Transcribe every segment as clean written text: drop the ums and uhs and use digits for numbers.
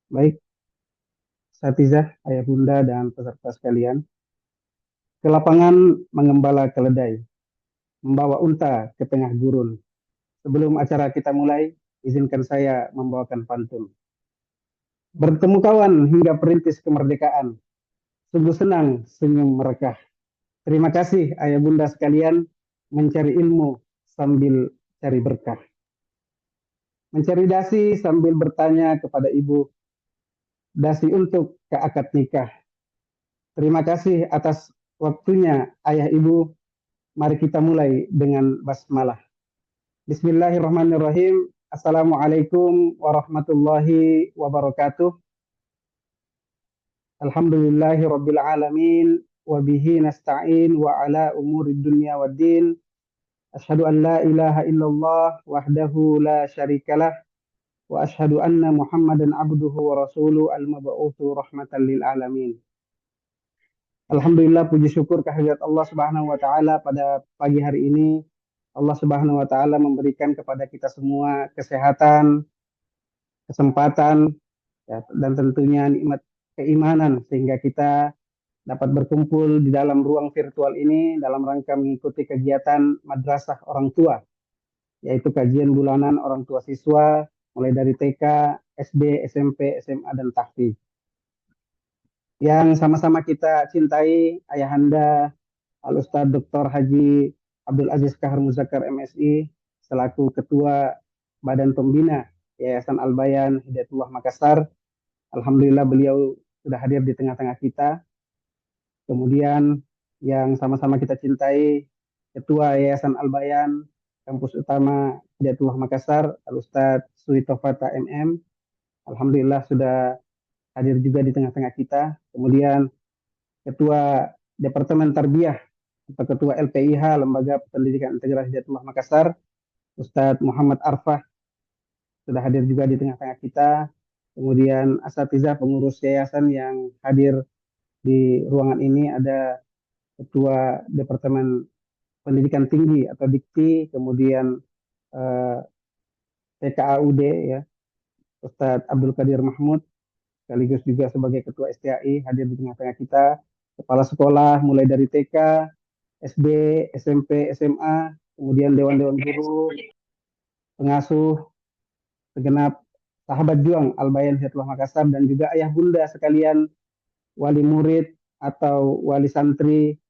Baik, Satizah, ayah bunda, dan peserta sekalian. Ke lapangan mengembala keledai, membawa unta ke tengah gurun. Sebelum acara kita mulai, izinkan saya membawakan pantun. Bertemu kawan hingga perintis kemerdekaan. Sungguh senang senyum mereka. Terima kasih ayah bunda sekalian mencari ilmu sambil cari berkah. Mencari dasi sambil bertanya kepada ibu, dasi untuk ke akad nikah. Terima kasih atas waktunya ayah ibu. Mari kita mulai dengan basmalah. Bismillahirrahmanirrahim. Assalamualaikum warahmatullahi wabarakatuh. Alhamdulillahi rabbil alamin. Wa bihi nasta'in wa ala umuri dunya wa din. Ashhadu an la ilaha illallah wahdahu la syarikalah. Wa ashhadu anna Muhammadan abduhu wa rasuluh al-mab'utsu rahmatan lil alamin. Alhamdulillah, puji syukur kehadirat Allah Subhanahu wa taala pada pagi hari ini. Allah Subhanahu wa taala memberikan kepada kita semua kesehatan, kesempatan, ya, dan tentunya nikmat keimanan sehingga kita dapat berkumpul di dalam ruang virtual ini dalam rangka mengikuti kegiatan madrasah orang tua, yaitu kajian bulanan orang tua siswa mulai dari TK, SD, SMP, SMA, dan tahfiz. Yang sama-sama kita cintai, Ayahanda Al-Ustadz Dr. Haji Abdul Aziz Kahar Muzakkar MSI selaku Ketua Badan Pembina Yayasan Al-Bayan Hidayatullah Makassar. Alhamdulillah beliau sudah hadir di tengah-tengah kita. Kemudian yang sama-sama kita cintai, Ketua Yayasan Al-Bayan Kampus Utama Hidayatullah Makassar, Al-Ustadz Suitofata MM. Alhamdulillah sudah hadir juga di tengah-tengah kita. Kemudian Ketua Departemen Tarbiyah atau Ketua LPIH Lembaga Pendidikan Integrasi Hidayatullah Makassar, Ustadz Muhammad Arfah sudah hadir juga di tengah-tengah kita. Kemudian asatizah pengurus yayasan yang hadir di ruangan ini ada Ketua Departemen Pendidikan Tinggi atau Dikti, kemudian eh, TKAUD ya, Ustadz Abdul Qadir Mahmud, sekaligus juga sebagai Ketua STAI hadir di tengah-tengah kita. Kepala sekolah mulai dari TK, SD, SMP, SMA, kemudian dewan-dewan guru, pengasuh, segenap sahabat juang Al-Bayan Hidayatullah Makassar, dan juga ayah bunda sekalian, wali murid atau wali santri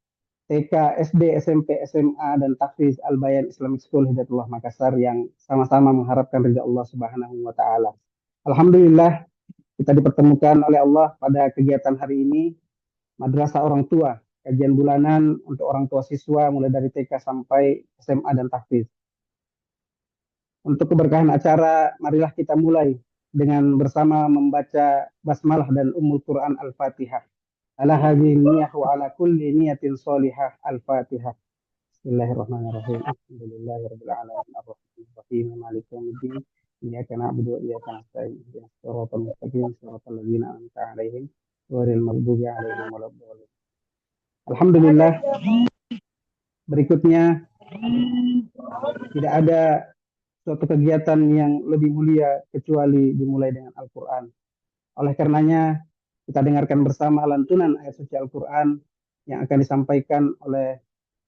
TK, SD, SMP, SMA, dan tahfiz Al-Bayan Islamic School Hidayatullah Makassar yang sama-sama mengharapkan ridha Allah Subhanahu wa taala. Alhamdulillah kita dipertemukan oleh Allah pada kegiatan hari ini, Madrasah Orang Tua, kajian bulanan untuk orang tua siswa mulai dari TK sampai SMA dan tahfiz. Untuk keberkahan acara, marilah kita mulai dengan bersama membaca basmalah dan Ummul Quran Al-Fatihah. Ala hadhihi niyah wa ala kulli niyatin sholihah Al-Fatihah. Bismillahirrahmanirrahim. Alhamdulillahirabbil alamin arrahmanir rahim maliki yaumiddin. Iyyaka na'budu wa iyyaka nasta'in. Ihdinas siratal mustaqim siratal ladzina an'amta 'alaihim ghairil maghdubi 'alaihim waladdallin. Alhamdulillah, berikutnya tidak ada suatu kegiatan yang lebih mulia kecuali dimulai dengan Al-Quran. Oleh karenanya, kita dengarkan bersama lantunan ayat suci Al-Quran yang akan disampaikan oleh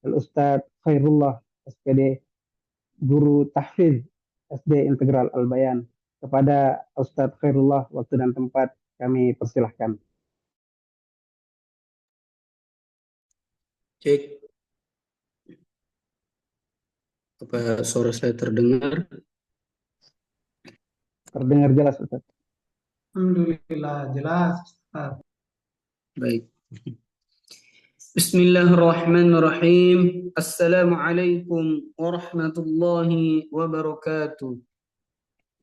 Al-Ustadz Khairullah, SPD, Guru Tahfiz SD Integral Al-Bayan. Kepada Ustadz Khairullah, waktu dan tempat kami persilahkan. Cek, apa suara saya terdengar? Terdengar jelas, Ustadz. Alhamdulillah, jelas. Baik. Bismillahirrahmanirrahim. Assalamualaikum warahmatullahi wabarakatuh.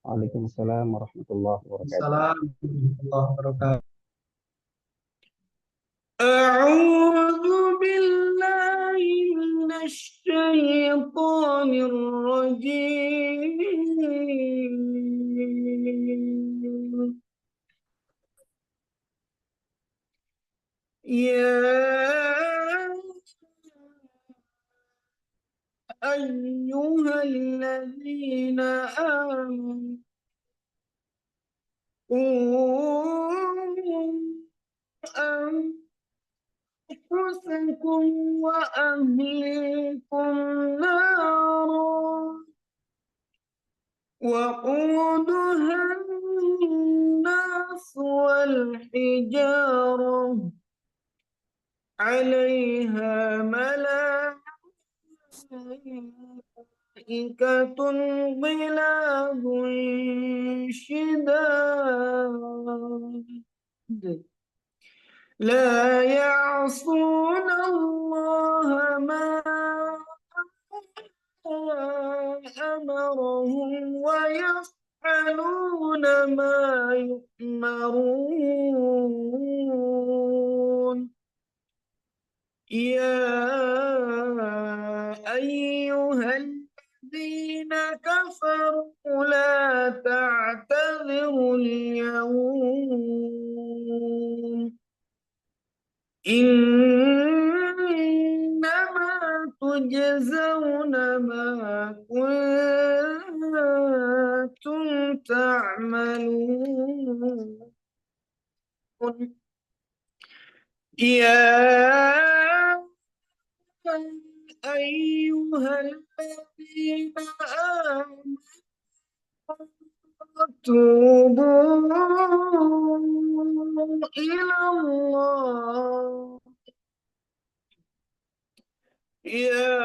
Waalaikumsalam warahmatullahi wabarakatuh. Assalamualaikum warahmatullahi wabarakatuh. A'udzu billahi minasy syaithanir rajim. Ya ayyuhalladzina amanu قوا أنفسكم وأهليكم نارا وقودها الناس والحجارة عليها ملائكة غلاظ شداد لا يعصون الله ما أمرهم ويفعلون ما يؤمرون يا أيها الذين كفروا لا تعتذروا اليوم إنما تجزون ما كنتم تعملون يا أيها الذين آمنوا توبوا إلى الله يا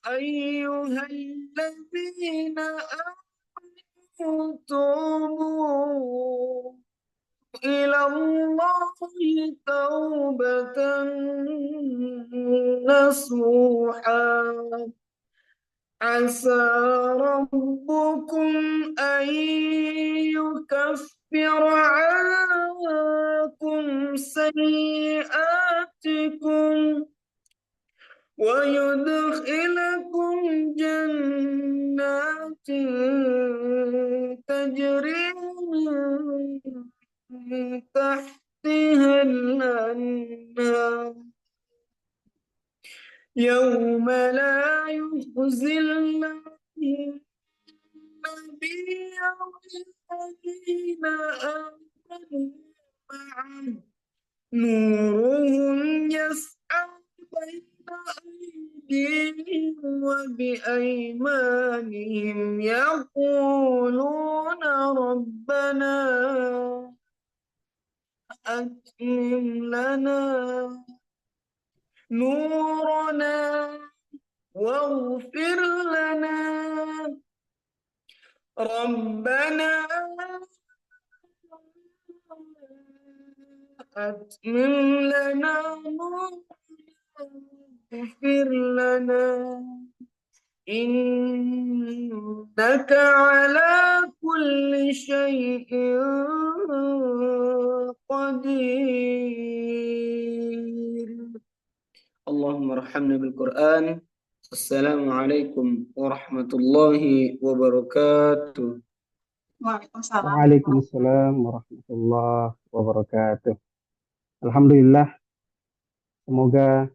أيها الذين آمنوا توبوا إلى الله توبة نصوحا عسى ربكم أن يكفر عنكم سيئاتكم ويدخلكم جنات تجري من تحتها الأنهار يوم لا يخزي الله النبي والذين آمنوا معه نورهم يسعى بين أيديهم وبأيمانهم يقولون ربنا أتمم لنا نورنا واغفر لنا ربنا أتمم لنا نورنا واغفر لنا إنك على كل شيء قدير اللهم ارحمنا بالقرآن. السلام عليكم ورحمة الله وبركاته. Waalaikumsalam warahmatullahi wabarakatuh. Alhamdulillah, semoga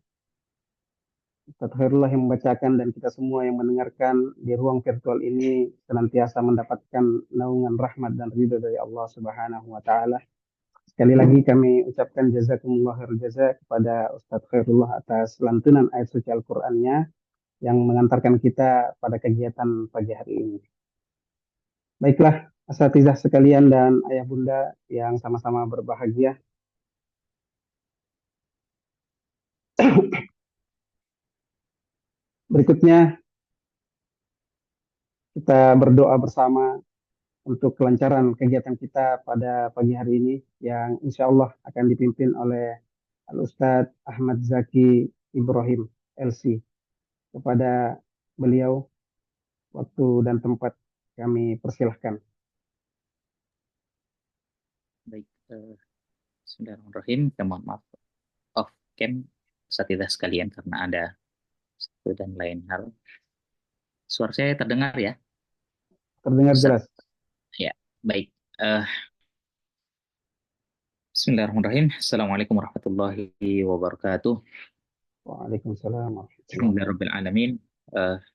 Ustadz Khairullah yang membacakan dan kita semua yang mendengarkan di ruang virtual ini senantiasa mendapatkan naungan rahmat dan ridho dari Allah Subhanahu wa taala. Sekali lagi kami ucapkan jazakumullah khairul jaza kepada Ustadz Khairullah atas lantunan ayat suci Al-Qur'annya yang mengantarkan kita pada kegiatan pagi hari ini. Baiklah, asatizah sekalian dan ayah bunda yang sama-sama berbahagia. Berikutnya kita berdoa bersama untuk kelancaran kegiatan kita pada pagi hari ini yang insya Allah akan dipimpin oleh Al-Ustadz Ahmad Zaki Ibrahim LC. Kepada beliau waktu dan tempat kami persilahkan. Baik, bismillahirrahmanirrahim. Mohon maaf off cam asatidzah sekalian karena ada satu dan lain hal. Suara saya terdengar ya? Terdengar jelas. Ya, baik. Bismillahirrahmanirrahim. Assalamualaikum warahmatullahi wabarakatuh. Waalaikumsalam warahmatullahi Alhamdulillahirabbil alamin.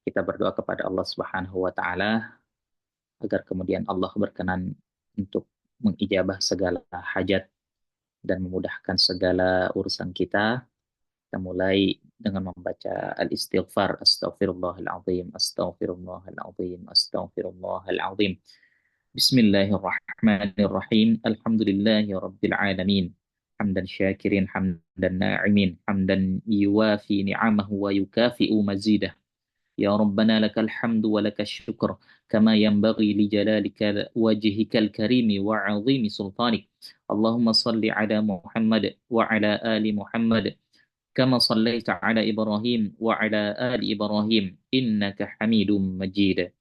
Kita berdoa kepada Allah Subhanahu wa taala agar kemudian Allah berkenan untuk mengijabah segala hajat dan memudahkan segala urusan kita. Kita mulai dengan membaca al-istighfar. Astaghfirullahaladzim, astaghfirullahaladzim, astaghfirullahaladzim. Bismillahirrahmanirrahim. Alhamdulillahi rabbil alamin. Hamdan syakirin, hamdan na'imin, hamdan yuwafi ni'amahu wa yukafi'u mazidah. يا ربنا لك الحمد ولك الشكر كما ينبغي لجلالك وجهك الكريم وعظيم سلطانك. اللهم صل على محمد وعلى آل محمد كما صليت على إبراهيم وعلى آل إبراهيم إنك حميد مجيد.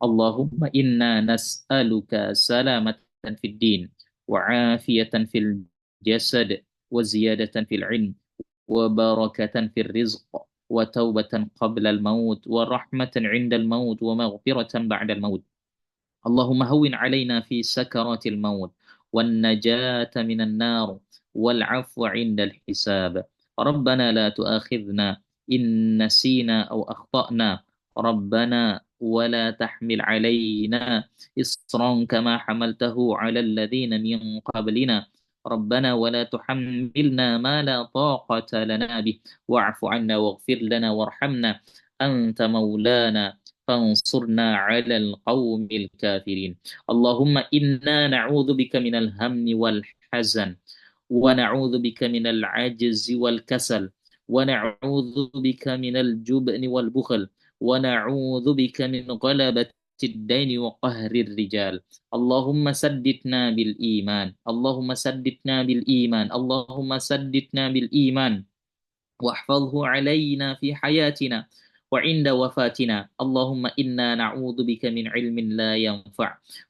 اللهم إنا نسألك سلامة في الدين وعافية في الجسد وزيادة في العلم وبركة في الرزق وتوبة قبل الموت ورحمة عند الموت ومغفرة بعد الموت. اللهم هون علينا في سكرات الموت والنجاة من النار والعفو عند الحساب. ربنا لا تؤاخذنا إن نسينا أو أخطأنا. ربنا ولا تحمل علينا إصرا كما حملته على الذين من قبلنا. ربنا ولا تحملنا ما لا طاقة لنا به واعف عنا واغفر لنا وارحمنا أنت مولانا فانصرنا على القوم الكافرين. اللهم إنا نعوذ بك من الهم والحزن ونعوذ بك من العجز والكسل ونعوذ بك من الجبن والبخل ونعوذ بك من غلبة الدين وقهر الرجال. اللهم سددنا بالإيمان، اللهم سددنا بالإيمان، اللهم سددنا بالإيمان واحفظه علينا في حياتنا وعند وفاتنا. اللهم إنا نعوذ بك من علم لا ينفع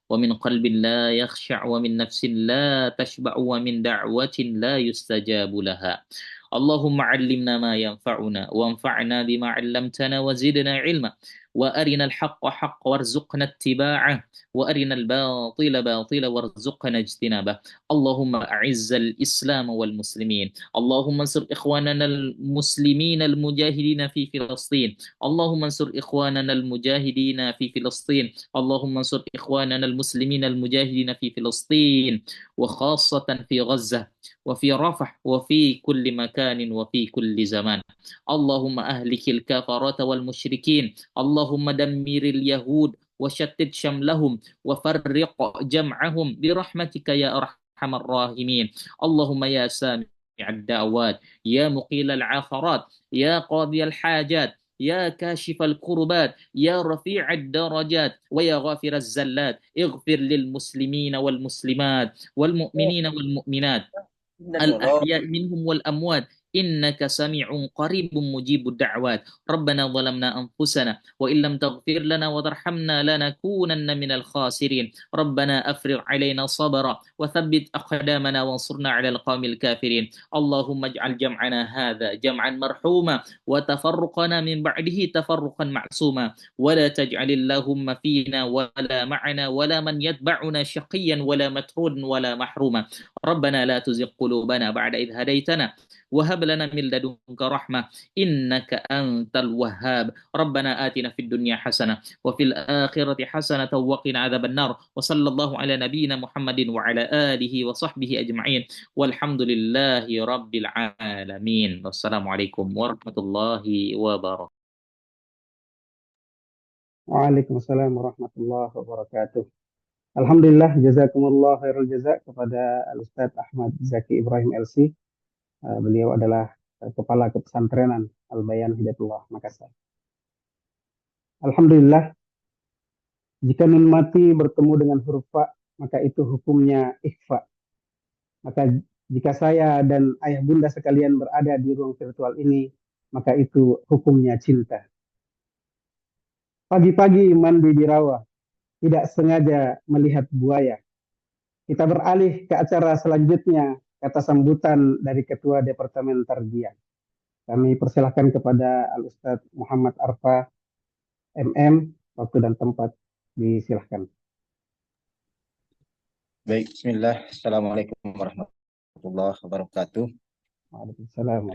ومن قلب لا يخشع ومن نفس لا تشبع ومن دعوة لا يستجاب لها. اللهم علمنا ما ينفعنا وانفعنا بما علمتنا وزدنا علما وأرنا الحق حق وارزقنا اتباعه وأرنا الباطل باطلا وارزقنا اجتنابه. اللهم أعز الإسلام والمسلمين. اللهم انصر إخواننا المسلمين المجاهدين في فلسطين. اللهم انصر إخواننا المجاهدين في فلسطين. اللهم انصر إخواننا المسلمين المجاهدين في فلسطين وخاصة في غزة وفي رفح وفي كل مكان وفي كل زمان. اللهم أهلك الكفرة والمشركين. اللهم دمر اليهود وشتت شملهم وفرق جمعهم برحمتك يا أرحم الراحمين. اللهم يا سامع الدعوات يا مقيل العثرات يا قاضي الحاجات يا كاشف الكربات يا رفيع الدرجات ويا غافر الزلات اغفر للمسلمين والمسلمات والمؤمنين والمؤمنات الأحياء منهم والأموات إنك سميع قريب مجيب الدعوات. ربنا ظلمنا أنفسنا وإن لم تغفر لنا وترحمنا لنكونن من الخاسرين. ربنا أفرغ علينا صبرا وثبت أقدامنا وانصرنا على القوم الكافرين. اللهم اجعل جمعنا هذا جمعا مرحوما وتفرقنا من بعده تفرقا معصوما ولا تجعل اللهم فينا ولا معنا ولا من يتبعنا شقيا ولا مترودا ولا محروما. ربنا لا تزغ قلوبنا بعد إذ هديتنا وهب لنا من لدنك رحمة إنك أنت الوهاب. ربنا آتنا في الدنيا حسنة وفي الآخرة حسنة وقنا عذاب النار. وصلى الله على نبينا محمد وعلى آله وصحبه أجمعين والحمد لله رب العالمين. والسلام عليكم ورحمة الله وبركاته. Waalaikumsalam warahmatullahi wabarakatuh. Alhamdulillah, jazakumullah khairul jazak kepada Al-Ustadz Ahmad Zaki Ibrahim LC. Beliau adalah Kepala Kepesantrenan Al-Bayan Hidayatullah Makassar. Alhamdulillah, jika nun mati bertemu dengan huruf fa, maka itu hukumnya ikhfa. Maka jika saya dan ayah bunda sekalian berada di ruang virtual ini, maka itu hukumnya cinta. Pagi-pagi mandi di rawa, tidak sengaja melihat buaya. Kita beralih ke acara selanjutnya, kata sambutan dari Ketua Departemen Tarbiyah. Kami persilahkan kepada Al-Ustadz Muhammad Arfa, MM, waktu dan tempat disilahkan. Baik, bismillah. Assalamualaikum warahmatullahi wabarakatuh. Waalaikumsalam.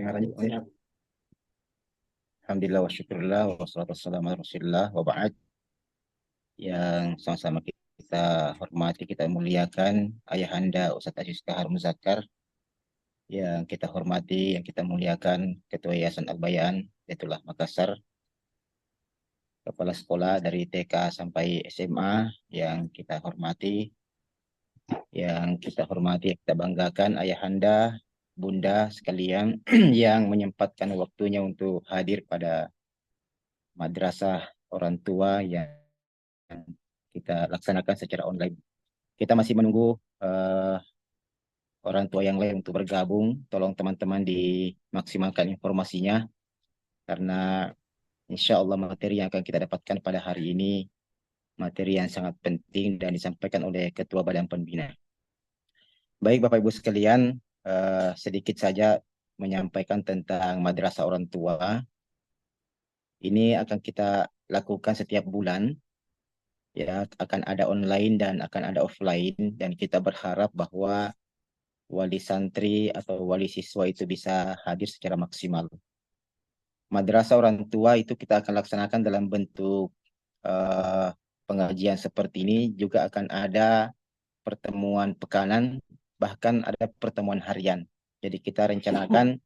Alhamdulillah wa syukurillah wa salatu wassalamu ala rasulillah wa ba'd. Yang sama-sama kita kita hormati, kita muliakan Ayahanda Ustadz Aziz Kahar Muzakkar, yang kita hormati, yang kita muliakan Ketua Yayasan Al-Bayan Baitul Makassar, Kepala Sekolah dari TK sampai SMA yang kita hormati, yang kita banggakan Ayahanda, Bunda sekalian yang menyempatkan waktunya untuk hadir pada madrasah orang tua yang kita laksanakan secara online. Kita masih menunggu orang tua yang lain untuk bergabung. Tolong teman-teman dimaksimalkan informasinya, karena insya Allah materi yang akan kita dapatkan pada hari ini materi yang sangat penting dan disampaikan oleh Ketua Badan Pembina. Baik Bapak Ibu sekalian, sedikit saja menyampaikan tentang madrasah orang tua. Ini akan kita lakukan setiap bulan, ya, akan ada online dan akan ada offline, dan kita berharap bahwa wali santri atau wali siswa itu bisa hadir secara maksimal. Madrasah orang tua itu kita akan laksanakan dalam bentuk pengajian seperti ini, juga akan ada pertemuan pekanan, bahkan ada pertemuan harian. Jadi kita rencanakan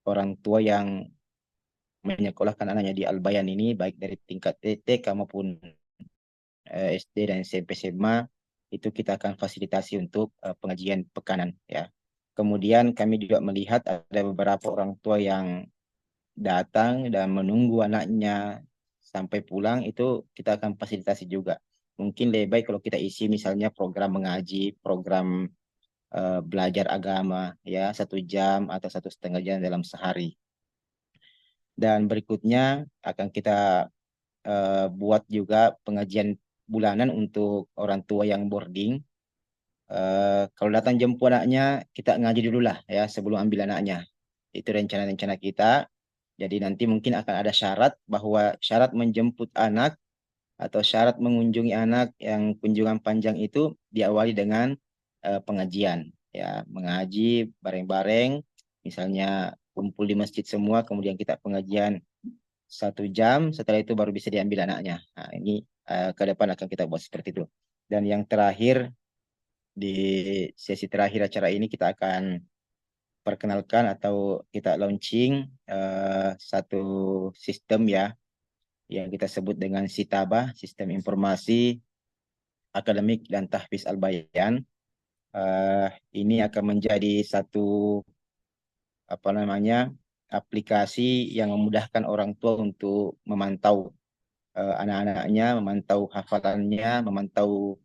orang tua yang menyekolahkan anaknya di Al-Bayan ini, baik dari tingkat TK maupun SD dan SMP SMA, itu kita akan fasilitasi untuk pengajian pekanan, ya. Kemudian kami juga melihat ada beberapa orang tua yang datang dan menunggu anaknya sampai pulang, itu kita akan fasilitasi juga. Mungkin lebih baik kalau kita isi misalnya program mengaji, program belajar agama, ya, 1 jam atau 1,5 jam dalam sehari. Dan berikutnya akan kita buat juga pengajian bulanan untuk orang tua yang boarding. Kalau datang jemput anaknya, kita ngaji dulu lah, ya, sebelum ambil anaknya. Itu rencana-rencana kita. Jadi nanti mungkin akan ada syarat, bahwa syarat menjemput anak atau syarat mengunjungi anak yang kunjungan panjang itu diawali dengan pengajian, ya, mengaji bareng-bareng, misalnya kumpul di masjid semua, kemudian kita pengajian 1 jam, setelah itu baru bisa diambil anaknya. Nah, ini ke depan akan kita buat seperti itu. Dan yang terakhir, di sesi terakhir acara ini kita akan perkenalkan atau kita launching satu sistem, ya, yang kita sebut dengan SITABA, Sistem Informasi Akademik dan Tahfiz Al-Bayan. Ini akan menjadi satu aplikasi yang memudahkan orang tua untuk memantau anak-anaknya, memantau hafalannya, memantau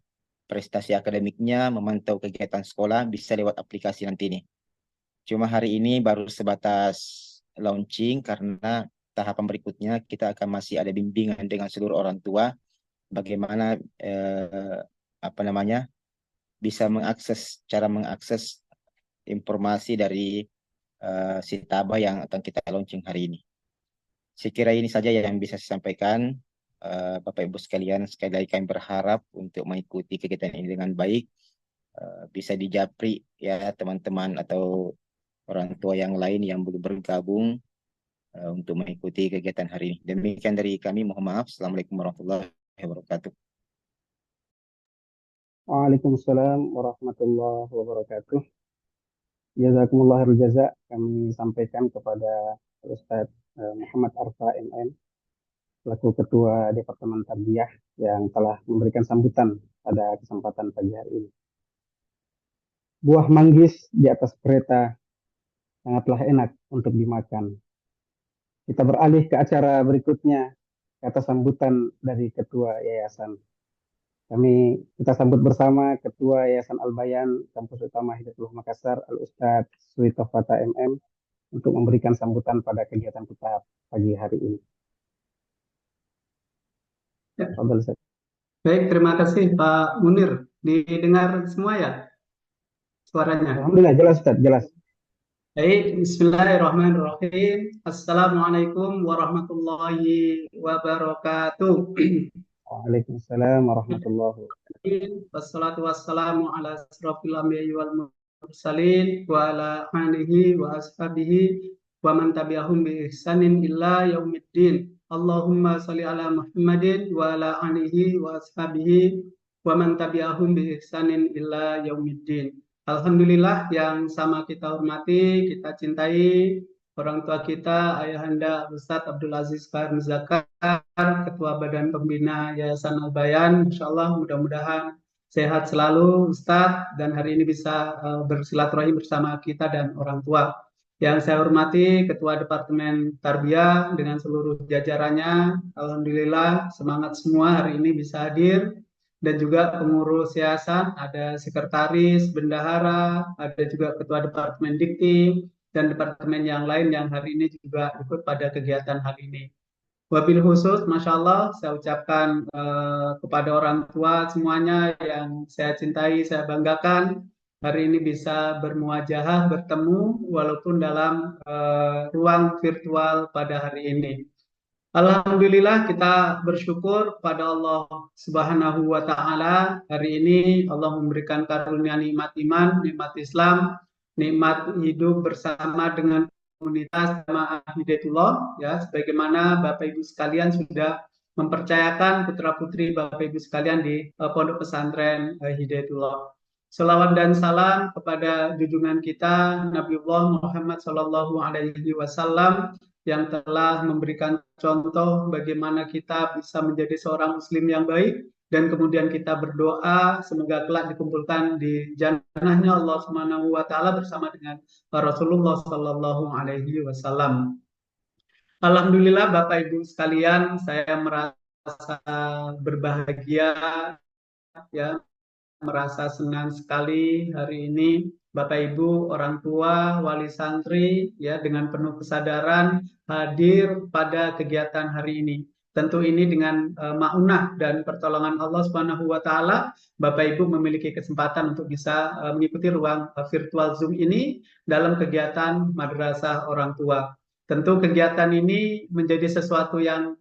prestasi akademiknya, memantau kegiatan sekolah, bisa lewat aplikasi nanti ini. Cuma hari ini baru sebatas launching, karena tahapan berikutnya kita akan masih ada bimbingan dengan seluruh orang tua bagaimana bisa cara mengakses informasi dari SITABA yang akan kita launching hari ini. Saya kira ini saja yang bisa saya sampaikan. Bapak Ibu sekalian, sekali lagi kami berharap untuk mengikuti kegiatan ini dengan baik. Bisa dijapri, ya, teman-teman atau orang tua yang lain yang belum bergabung untuk mengikuti kegiatan hari ini. Demikian dari kami, mohon maaf. Assalamualaikum warahmatullahi wabarakatuh. Waalaikumsalam warahmatullahi wabarakatuh. Jazakumullah khairul jaza, kami sampaikan kepada Ustadz Muhammad Arfa MM, selaku Ketua Departemen Tarbiyah, yang telah memberikan sambutan pada kesempatan pagi hari ini. Buah manggis di atas kereta sangatlah enak untuk dimakan. Kita beralih ke acara berikutnya, kata sambutan dari Ketua Yayasan. Kita sambut bersama Ketua Yayasan Al-Bayan Kampus Utama Hidayatullah Makassar, Al-Ustadz Suwito Fata MM, untuk memberikan sambutan pada kegiatan kita pagi hari ini. Ya. Fadhal, Ustadz. Baik, terima kasih Pak Munir. Didengar semua ya suaranya? Alhamdulillah, jelas Ustadz, jelas. Baik, bismillahirrahmanirrahim. Assalamualaikum warahmatullahi wabarakatuh. Waalaikumsalam warahmatullahi wabarakatuh. Wassalatu wassalamu ala asrofil anbiya'i wal mursalin wa ala alihi wa ashabihi wa man tabi'ahum bi ihsanin illa yaumiddin. Allahumma sholli ala Muhammadin wa ala alihi wa ashabihi wa man tabi'ahum bi ihsanin illa yaumiddin. Alhamdulillah yang sama kita hormati, kita cintai orang tua kita, Ayahanda Ustadz Abdul Aziz Kahar Muzakar, Ketua Badan Pembina Yayasan Al-Bayan. Insyaallah mudah-mudahan sehat selalu Ustadz dan hari ini bisa bersilaturahim bersama kita dan orang tua. Yang saya hormati Ketua Departemen Tarbiyah dengan seluruh jajarannya, alhamdulillah semangat semua hari ini bisa hadir, dan juga pengurus yayasan, ada sekretaris, bendahara, ada juga Ketua Departemen Dikti dan departemen yang lain yang hari ini juga ikut pada kegiatan hari ini. Wabil khusus, Masya Allah, saya ucapkan kepada orang tua semuanya yang saya cintai, saya banggakan, hari ini bisa bermuajahah, bertemu, walaupun dalam ruang virtual pada hari ini. Alhamdulillah kita bersyukur pada Allah Subhanahu wa Ta'ala. Hari ini Allah memberikan karunia nikmat iman, nikmat Islam, nikmat hidup bersama dengan komunitas Jamaah Hidayatullah, ya, sebagaimana Bapak Ibu sekalian sudah mempercayakan putra-putri Bapak Ibu sekalian di Pondok Pesantren Hidayatullah. Selawat dan salam kepada junjungan kita Nabiullah Muhammad Sallallahu Alaihi Wasallam yang telah memberikan contoh bagaimana kita bisa menjadi seorang muslim yang baik, dan kemudian kita berdoa semoga kelak dikumpulkan di jannahnya Allah Subhanahu wa Ta'ala bersama dengan Rasulullah Sallallahu Alaihi Wasallam. Alhamdulillah Bapak Ibu sekalian, saya merasa berbahagia, ya, merasa senang sekali hari ini Bapak Ibu, orang tua, wali santri, ya, dengan penuh kesadaran hadir pada kegiatan hari ini. Tentu ini dengan maunah dan pertolongan Allah Subhanahu wa Ta'ala, Bapak Ibu memiliki kesempatan untuk bisa mengikuti ruang virtual Zoom ini dalam kegiatan Madrasah Orang Tua. Tentu kegiatan ini menjadi sesuatu yang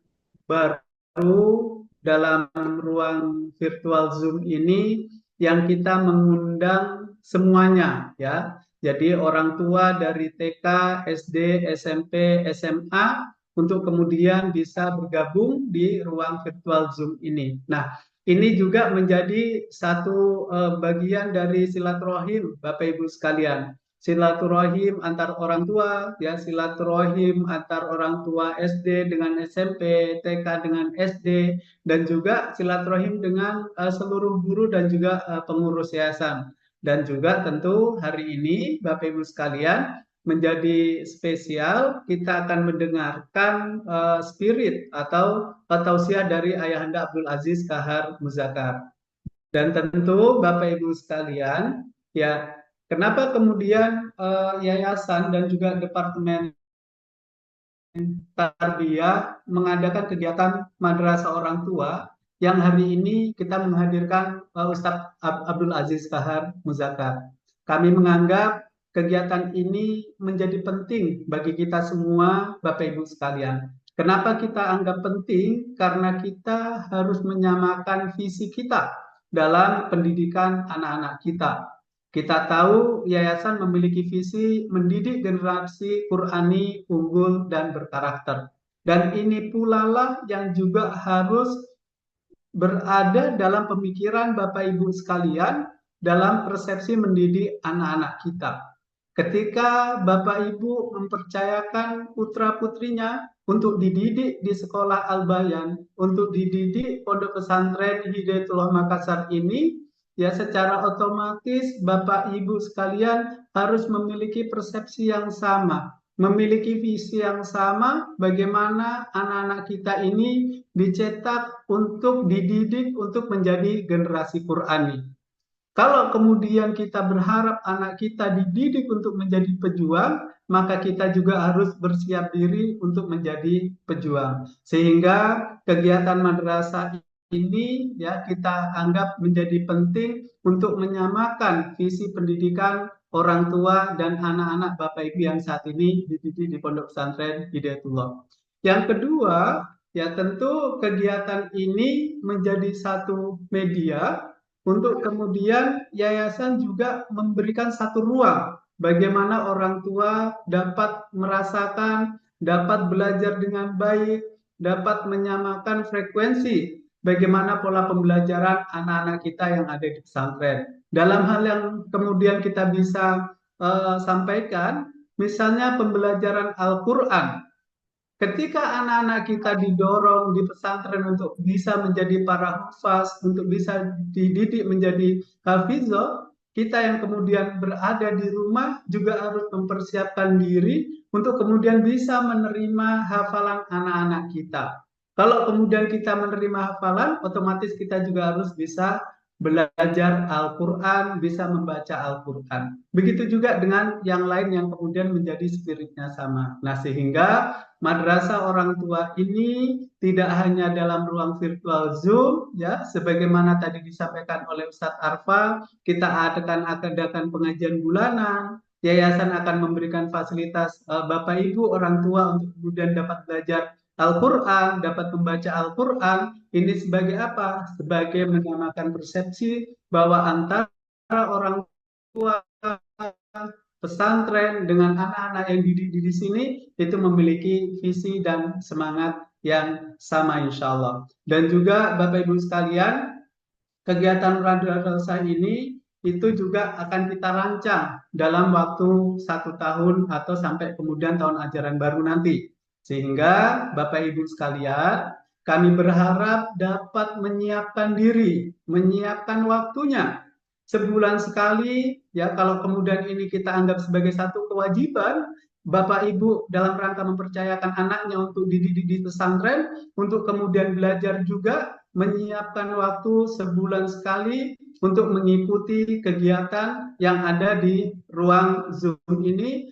baru dalam ruang virtual Zoom ini, yang kita mengundang semuanya, ya. Jadi orang tua dari TK, SD, SMP, SMA untuk kemudian bisa bergabung di ruang virtual Zoom ini. Nah, ini juga menjadi satu bagian dari silaturahim Bapak Ibu sekalian. Silaturahim antar orang tua, ya, silaturahim antar orang tua SD dengan SMP, TK dengan SD, dan juga silaturahim dengan seluruh guru dan juga pengurus yayasan. Dan juga tentu hari ini Bapak Ibu sekalian menjadi spesial, kita akan mendengarkan spirit atau tausiah dari Ayahanda Abdul Aziz Kahar Muzakar. Dan tentu Bapak Ibu sekalian, ya, kenapa kemudian yayasan dan juga departemen Tarbiyah mengadakan kegiatan Madrasah Orang Tua yang hari ini kita menghadirkan Ustadz Abdul Aziz Kahar Muzakar. Kami menganggap kegiatan ini menjadi penting bagi kita semua, Bapak Ibu sekalian. Kenapa kita anggap penting? Karena kita harus menyamakan visi kita dalam pendidikan anak-anak kita. Kita tahu yayasan memiliki visi mendidik generasi Qurani unggul dan berkarakter. Dan ini pula lah yang juga harus berada dalam pemikiran Bapak Ibu sekalian dalam persepsi mendidik anak-anak kita. Ketika Bapak Ibu mempercayakan putra-putrinya untuk dididik di sekolah Al-Bayan, untuk dididik Pondok Pesantren Hidayatullah Makassar ini, ya, secara otomatis Bapak Ibu sekalian harus memiliki persepsi yang sama, memiliki visi yang sama bagaimana anak-anak kita ini dicetak untuk dididik untuk menjadi generasi Qurani. Kalau kemudian kita berharap anak kita dididik untuk menjadi pejuang, maka kita juga harus bersiap diri untuk menjadi pejuang. Sehingga kegiatan madrasah ini, ya, kita anggap menjadi penting untuk menyamakan visi pendidikan orang tua dan anak-anak Bapak Ibu yang saat ini dididik di Pondok Pesantren Hidayatullah. Yang kedua, ya, tentu kegiatan ini menjadi satu media untuk kemudian yayasan juga memberikan satu ruang bagaimana orang tua dapat merasakan, dapat belajar dengan baik, dapat menyamakan frekuensi bagaimana pola pembelajaran anak-anak kita yang ada di pesantren. Dalam hal yang kemudian kita bisa sampaikan, misalnya pembelajaran Al-Quran. Ketika anak-anak kita didorong di pesantren untuk bisa menjadi para hufaz, untuk bisa dididik menjadi hafizah, kita yang kemudian berada di rumah juga harus mempersiapkan diri untuk kemudian bisa menerima hafalan anak-anak kita. Kalau kemudian kita menerima hafalan, otomatis kita juga harus bisa belajar Al-Quran, bisa membaca Al-Quran. Begitu juga dengan yang lain yang kemudian menjadi spiritnya sama. Nah, sehingga madrasah orang tua ini tidak hanya dalam ruang virtual Zoom, ya, sebagaimana tadi disampaikan oleh Ustadz Arfa, kita adakan pengajian bulanan, yayasan akan memberikan fasilitas Bapak Ibu orang tua untuk kemudian dapat belajar Al-Quran, dapat membaca Al-Quran. Ini sebagai apa? Sebagai menyamakan persepsi bahwa antara orang tua pesantren dengan anak-anak yang dididik di sini itu memiliki visi dan semangat yang sama insya Allah. Dan juga Bapak Ibu sekalian, kegiatan madrasah ini itu juga akan kita rancang dalam waktu 1 tahun atau sampai kemudian tahun ajaran baru nanti. Sehingga Bapak Ibu sekalian, kami berharap dapat menyiapkan diri, menyiapkan waktunya. Sebulan sekali, ya kalau kemudian ini kita anggap sebagai satu kewajiban, Bapak Ibu dalam rangka mempercayakan anaknya untuk dididik di pesantren, untuk kemudian belajar juga, menyiapkan waktu sebulan sekali untuk mengikuti kegiatan yang ada di ruang Zoom ini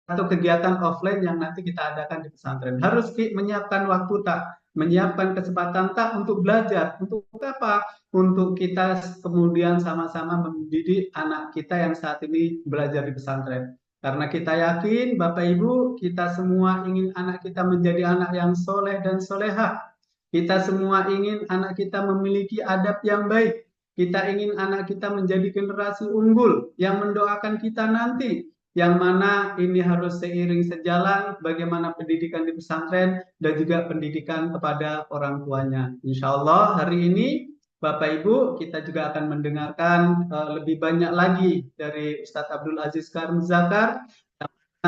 atau kegiatan offline yang nanti kita adakan di pesantren. Harus menyiapkan waktu tak, menyiapkan kesempatan tak untuk belajar. Untuk apa? Untuk kita kemudian sama-sama mendidik anak kita yang saat ini belajar di pesantren. Karena kita yakin Bapak Ibu, kita semua ingin anak kita menjadi anak yang soleh dan solehah. Kita semua ingin anak kita memiliki adab yang baik. Kita ingin anak kita menjadi generasi unggul yang mendoakan kita nanti. Yang mana ini harus seiring sejalan bagaimana pendidikan di pesantren dan juga pendidikan kepada orang tuanya. Insya Allah hari ini Bapak Ibu kita juga akan mendengarkan lebih banyak lagi dari Ustadz Abdul Aziz Kahar Muzakar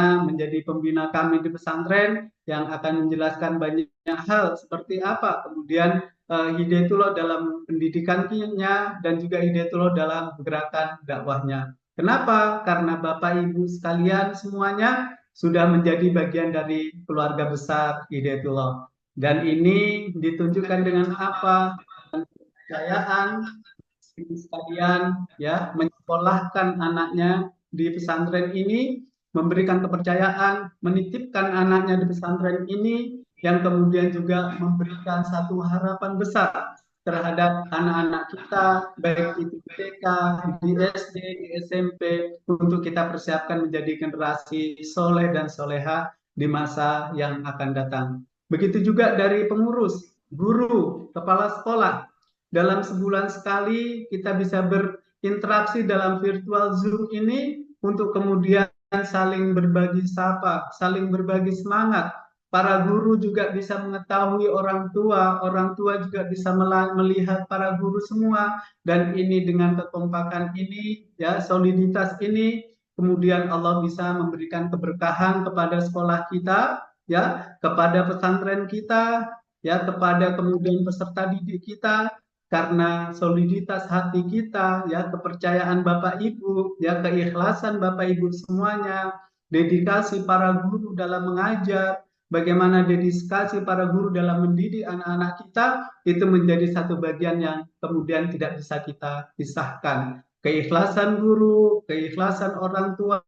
menjadi pembina kami di pesantren yang akan menjelaskan banyak hal seperti apa kemudian Hidayatullah dalam pendidikannya dan juga Hidayatullah dalam gerakan dakwahnya. Kenapa? Karena Bapak Ibu sekalian semuanya sudah menjadi bagian dari keluarga besar Hidayatullah. Dan ini ditunjukkan dengan apa? Kepercayaan sekalian ya menyekolahkan anaknya di pesantren ini, memberikan kepercayaan, menitipkan anaknya di pesantren ini, yang kemudian juga memberikan satu harapan besar terhadap anak-anak kita, baik itu di TK, di SD, di SMP, untuk kita persiapkan menjadi generasi soleh dan soleha di masa yang akan datang. Begitu juga dari pengurus, guru, kepala sekolah. Dalam sebulan sekali kita bisa berinteraksi dalam virtual Zoom ini untuk kemudian saling berbagi sapa, saling berbagi semangat. Para guru juga bisa mengetahui orang tua juga bisa melihat para guru semua, dan ini dengan kekompakan ini, ya soliditas ini, kemudian Allah bisa memberikan keberkahan kepada sekolah kita, ya kepada pesantren kita, ya kepada kemudian peserta didik kita, karena soliditas hati kita, ya kepercayaan Bapak Ibu, ya keikhlasan Bapak Ibu semuanya, dedikasi para guru dalam mengajar, bagaimana dedikasi para guru dalam mendidik anak-anak kita, itu menjadi satu bagian yang kemudian tidak bisa kita pisahkan. Keikhlasan guru, keikhlasan orang tua,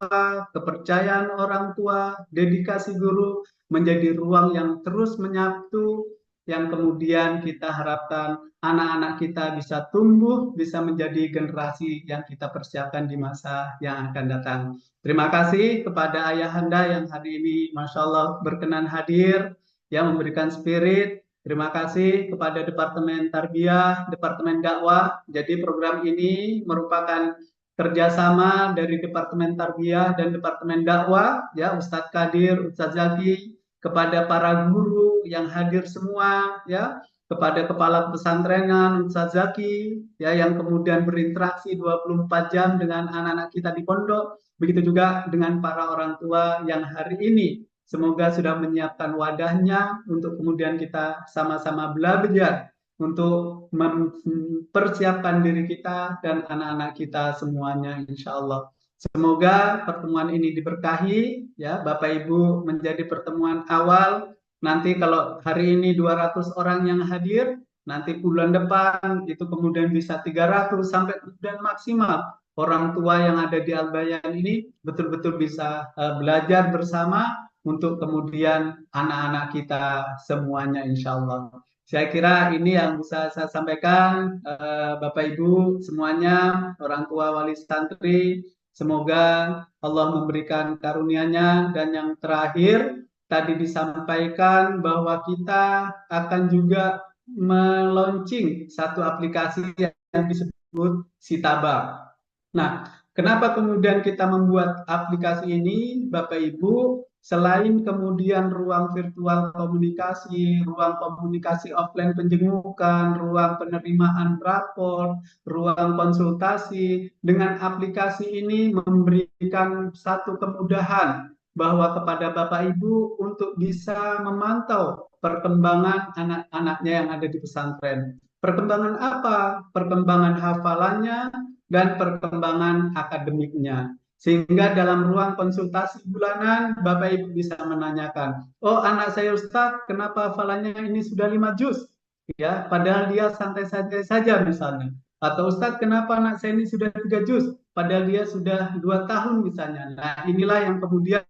kepercayaan orang tua, dedikasi guru menjadi ruang yang terus menyatu, yang kemudian kita harapkan anak-anak kita bisa tumbuh, bisa menjadi generasi yang kita persiapkan di masa yang akan datang. Terima kasih kepada Ayahanda yang hari ini Masya Allah berkenan hadir, yang memberikan spirit. Terima kasih kepada Departemen Tarbiyah, Departemen Dakwah. Jadi program ini merupakan kerjasama dari Departemen Tarbiyah dan Departemen Dakwah, ya Ustadz Kadir, Ustadz Zaki, kepada para guru yang hadir semua, ya, kepada kepala pesantrenan Ustaz Zaki, ya, yang kemudian berinteraksi 24 jam dengan anak-anak kita di pondok, begitu juga dengan para orang tua yang hari ini semoga sudah menyiapkan wadahnya untuk kemudian kita sama-sama belajar untuk mempersiapkan diri kita dan anak-anak kita semuanya, insya Allah. Semoga pertemuan ini diberkahi, ya Bapak Ibu, menjadi pertemuan awal. Nanti kalau hari ini 200 orang yang hadir, nanti bulan depan itu kemudian bisa 300 sampai kemudian maksimal orang tua yang ada di Al-Bayan ini betul-betul bisa belajar bersama untuk kemudian anak-anak kita semuanya, insya Allah. Saya kira ini yang bisa saya sampaikan, Bapak Ibu semuanya, orang tua wali santri. Semoga Allah memberikan karunia-Nya, dan yang terakhir tadi disampaikan bahwa kita akan juga meluncing satu aplikasi yang disebut Sitaba. Nah, kenapa kemudian kita membuat aplikasi ini, Bapak Ibu? Selain kemudian ruang virtual komunikasi, ruang komunikasi offline penjengukan, ruang penerimaan rapor, ruang konsultasi, dengan aplikasi ini memberikan satu kemudahan bahwa kepada Bapak Ibu untuk bisa memantau perkembangan anak-anaknya yang ada di pesantren. Perkembangan apa? Perkembangan hafalannya dan perkembangan akademiknya. Sehingga dalam ruang konsultasi bulanan, Bapak Ibu bisa menanyakan, oh anak saya Ustadz, kenapa hafalannya ini sudah 5 juz? Ya, padahal dia santai-santai saja misalnya. Atau Ustadz, kenapa anak saya ini sudah 3 juz? Padahal dia sudah 2 tahun misalnya. Nah, inilah yang kemudian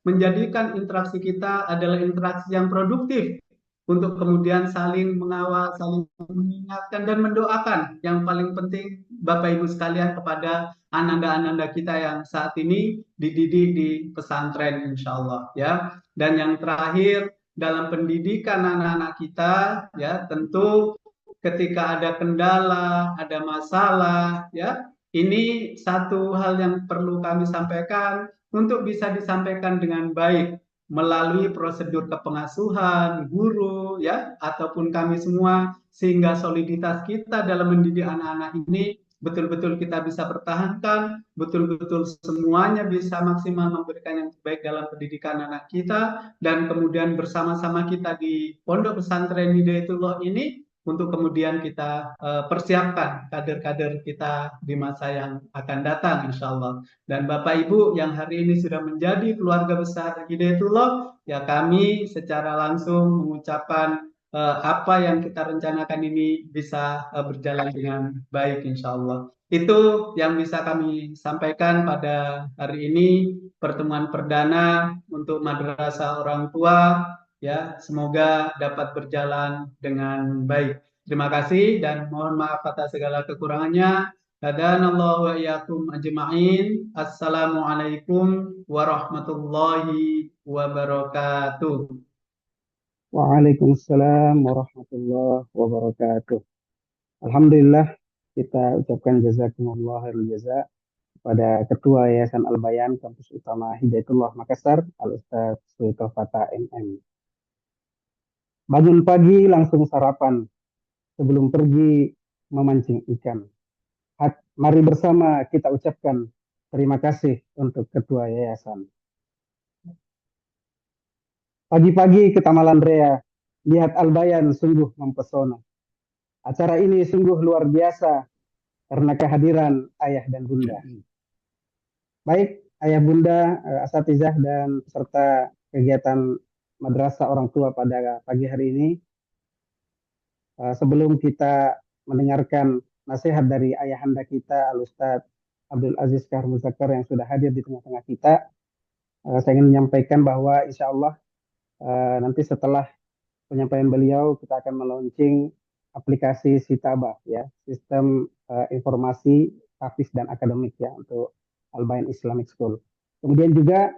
menjadikan interaksi kita adalah interaksi yang produktif untuk kemudian saling mengawal, saling mengingatkan dan mendoakan. Yang paling penting Bapak Ibu sekalian kepada ananda-ananda kita yang saat ini dididik di pesantren, insya Allah, ya. Dan yang terakhir dalam pendidikan anak-anak kita, ya, tentu ketika ada kendala, ada masalah, ya, ini satu hal yang perlu kami sampaikan untuk bisa disampaikan dengan baik melalui prosedur kepengasuhan, guru, ya, ataupun kami semua, sehingga soliditas kita dalam mendidik anak-anak ini betul-betul kita bisa pertahankan, betul-betul semuanya bisa maksimal memberikan yang terbaik dalam pendidikan anak kita, dan kemudian bersama-sama kita di Pondok Pesantren Hidayatullah ini untuk kemudian kita persiapkan kader-kader kita di masa yang akan datang, insya Allah. Dan Bapak Ibu yang hari ini sudah menjadi keluarga besar Hidayatullah, ya kami secara langsung mengucapkan apa yang kita rencanakan ini bisa berjalan dengan baik, insya Allah. Itu yang bisa kami sampaikan pada hari ini, pertemuan perdana untuk madrasah orang tua, ya, semoga dapat berjalan dengan baik. Terima kasih dan mohon maaf atas segala kekurangannya. Hadanallahu wa iyyakum ajma'in. Assalamualaikum warahmatullahi wabarakatuh. Waalaikumsalam warahmatullahi wabarakatuh. Alhamdulillah, kita ucapkan jazakumullah khairul jaza kepada Ketua Yayasan Al-Bayan Kampus Utama Hidayatullah Makassar, Al-Ustaz Sultan Fatah MM. Bangun pagi langsung sarapan sebelum pergi memancing ikan. Mari bersama kita ucapkan terima kasih untuk Ketua Yayasan. Pagi-pagi ke Tamalan Rea, lihat Al-Bayan sungguh mempesona. Acara ini sungguh luar biasa karena kehadiran ayah dan bunda. Baik, ayah bunda, asatizah dan peserta kegiatan madrasah orang tua pada pagi hari ini. Sebelum kita mendengarkan nasihat dari ayahanda kita, Al-Ustaz Abdul Aziz Kahar Muzakkar yang sudah hadir di tengah-tengah kita, saya ingin menyampaikan bahwa insya Allah nanti setelah penyampaian beliau kita akan melaunching aplikasi Sitaba, ya, sistem informasi hafiz dan akademik, ya, untuk Al-Bayan Islamic School. Kemudian juga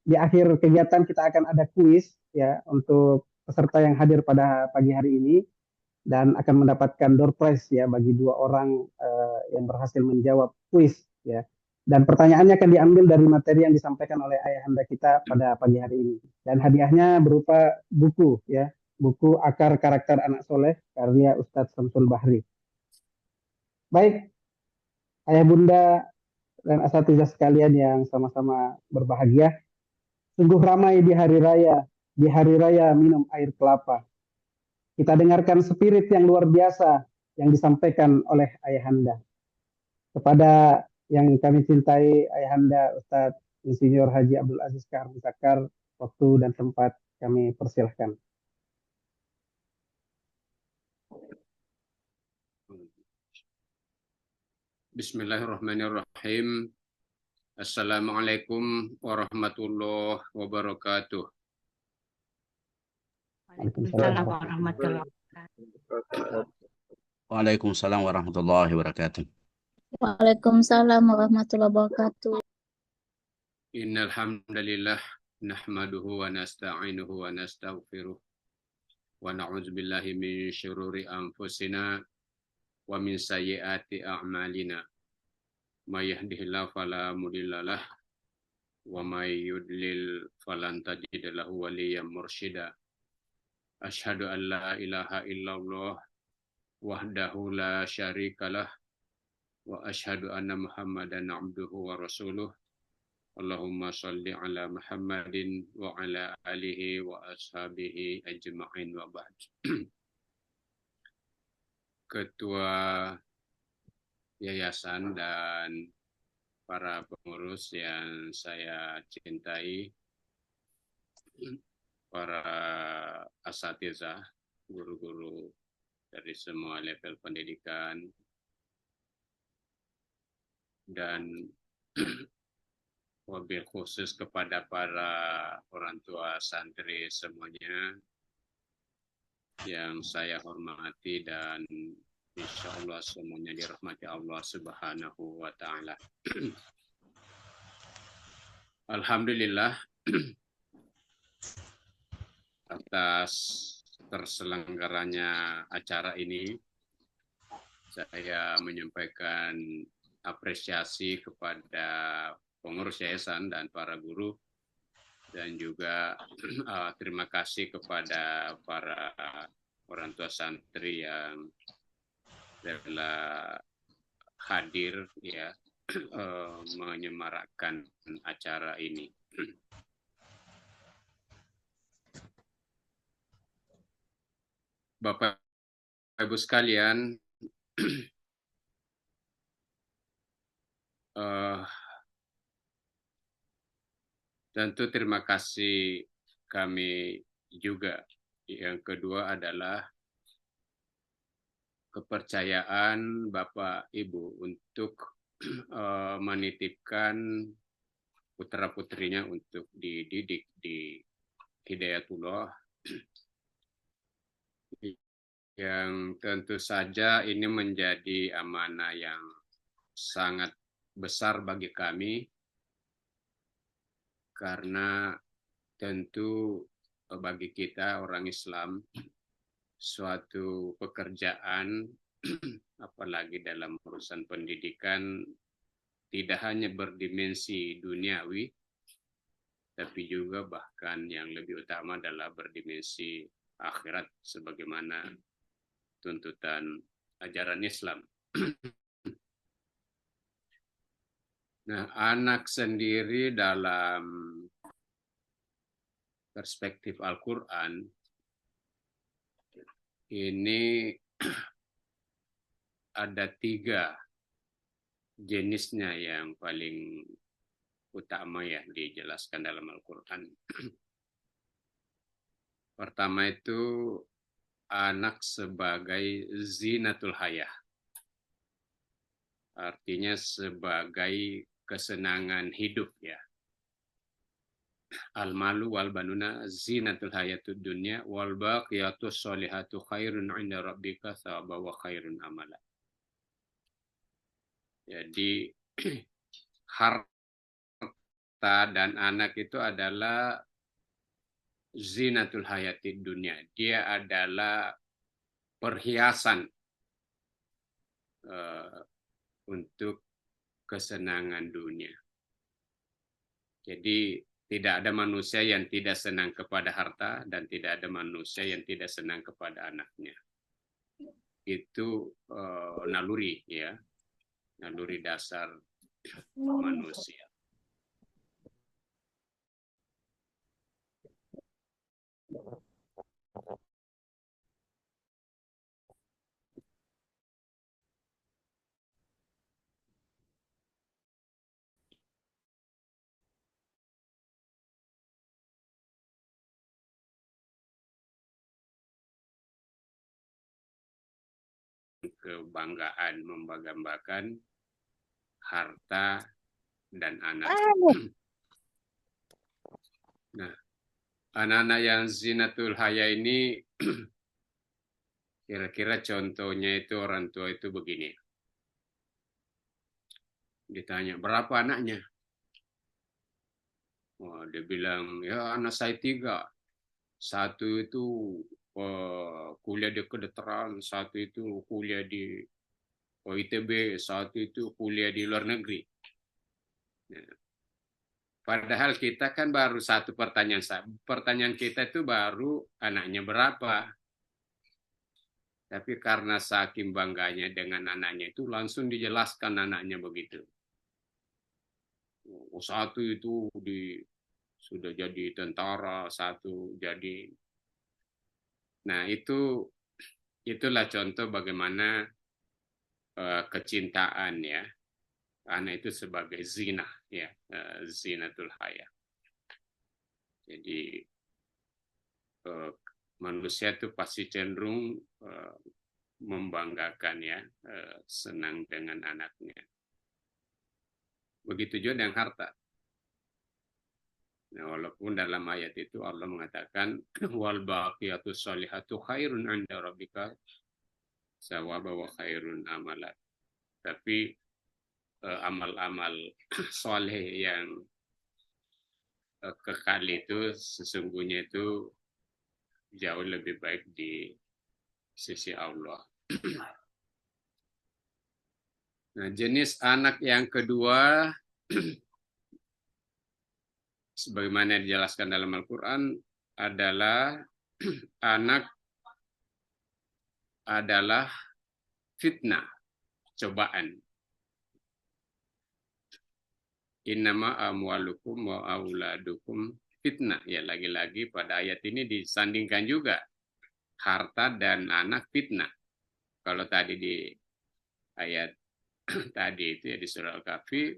di akhir kegiatan kita akan ada kuis, ya, untuk peserta yang hadir pada pagi hari ini dan akan mendapatkan door prize, ya, bagi 2 orang yang berhasil menjawab kuis, ya. Dan pertanyaannya akan diambil dari materi yang disampaikan oleh ayahanda kita pada pagi hari ini. Dan hadiahnya berupa buku, ya, buku Akar Karakter Anak Soleh karya Ustadz Samsul Bahri. Baik, ayah bunda dan asatizah sekalian yang sama-sama berbahagia, sungguh ramai di hari raya minum air kelapa. Kita dengarkan spirit yang luar biasa yang disampaikan oleh ayahanda. Kepada yang kami cintai ayahanda Ustadz Insinyur Haji Abdul Aziz Kahar Muzakar, waktu dan tempat kami persilahkan. Bismillahirrahmanirrahim. Assalamualaikum warahmatullahi wabarakatuh. Waalaikumsalam. Waalaikumsalam warahmatullahi wabarakatuh. Waalaikumsalam warahmatullahi wabarakatuh. Innal hamdalillah nahmaduhu wa nasta'inuhu wa nastaghfiruh wa na'udzu billahi min syururi anfusina wa min sayyiati a'malina. May yahdihillahu fala mudhillalah wa may yudlil falan tajid lahu waliyyan mursyida. Asyhadu an la ilaha illallah wahdahu la syarikalah wa asyhadu anna Muhammadan abduhu wa rasuluh. Allahumma shalli ala Muhammadin wa ala alihi wa ashabihi ajma'in wa ba'd. Ketua yayasan dan para pengurus yang saya cintai, para asatizah, guru-guru dari semua level pendidikan, dan wabil khusus kepada para orang tua santri semuanya yang saya hormati dan insya Allah semuanya dirahmati Allah Subhanahu wa Ta'ala. Alhamdulillah atas terselenggaranya acara ini, saya menyampaikan apresiasi kepada pengurus yayasan dan para guru, dan juga terima kasih kepada para orang tua santri yang telah hadir, ya, menyemarakkan acara ini. Bapak Ibu sekalian, tentu terima kasih kami juga. Yang kedua adalah kepercayaan Bapak Ibu untuk menitipkan putra-putrinya untuk dididik di Hidayatullah, yang tentu saja ini menjadi amanah yang sangat besar bagi kami, karena tentu bagi kita orang Islam suatu pekerjaan apalagi dalam urusan pendidikan tidak hanya berdimensi duniawi, tapi juga bahkan yang lebih utama adalah berdimensi akhirat sebagaimana tuntutan ajaran Islam. Nah, anak sendiri dalam perspektif Al-Quran ini ada 3 jenisnya yang paling utama ya dijelaskan dalam Al-Quran. Pertama itu anak sebagai zinatul hayah, artinya sebagai kesenangan hidup, ya. Al-malu wal banuna zinatul hayatud dunya wal baqiyatus sholihatu khairun 'inda rabbika thawaban wa khairun amala. Jadi harta dan anak itu adalah zinatul hayatid dunya. Dia adalah perhiasan untuk kesenangan dunia. Jadi tidak ada manusia yang tidak senang kepada harta dan tidak ada manusia yang tidak senang kepada anaknya. Itu naluri ya, naluri dasar manusia. Kebanggaan membanggakan harta dan anak. Nah, anak-anak yang zinatul haya ini kira-kira contohnya itu orang tua itu begini. Ditanya, berapa anaknya? Oh, dia bilang, ya anak saya 3. Satu itu kuliah di kedokteran, satu itu kuliah di ITB, satu itu kuliah di luar negeri. Nah, padahal kita kan baru satu pertanyaan. Pertanyaan kita itu baru anaknya berapa. Tapi karena saking bangganya dengan anaknya itu langsung dijelaskan anaknya begitu. Satu itu sudah jadi tentara, satu jadi. Nah, itulah contoh bagaimana kecintaan ya. Anak itu sebagai zina ya, zinatul haya. Jadi manusia itu pasti cenderung membanggakan ya, senang dengan anaknya. Begitu juga dengan harta. Nah, walaupun dalam ayat itu Allah mengatakan wal baqiyatus sholihatu khairun 'inda rabbika sawaba wa khairun amala. Tapi amal-amal soleh yang kekal itu sesungguhnya itu jauh lebih baik di sisi Allah. Nah, jenis anak yang kedua sebagaimana dijelaskan dalam Al-Quran adalah anak adalah fitnah, cobaan. Innama amwalukum wa auladukum fitnah. Ya, lagi-lagi pada ayat ini disandingkan juga harta dan anak fitnah. Kalau tadi di ayat tadi itu ya di surah Al-Kahfi,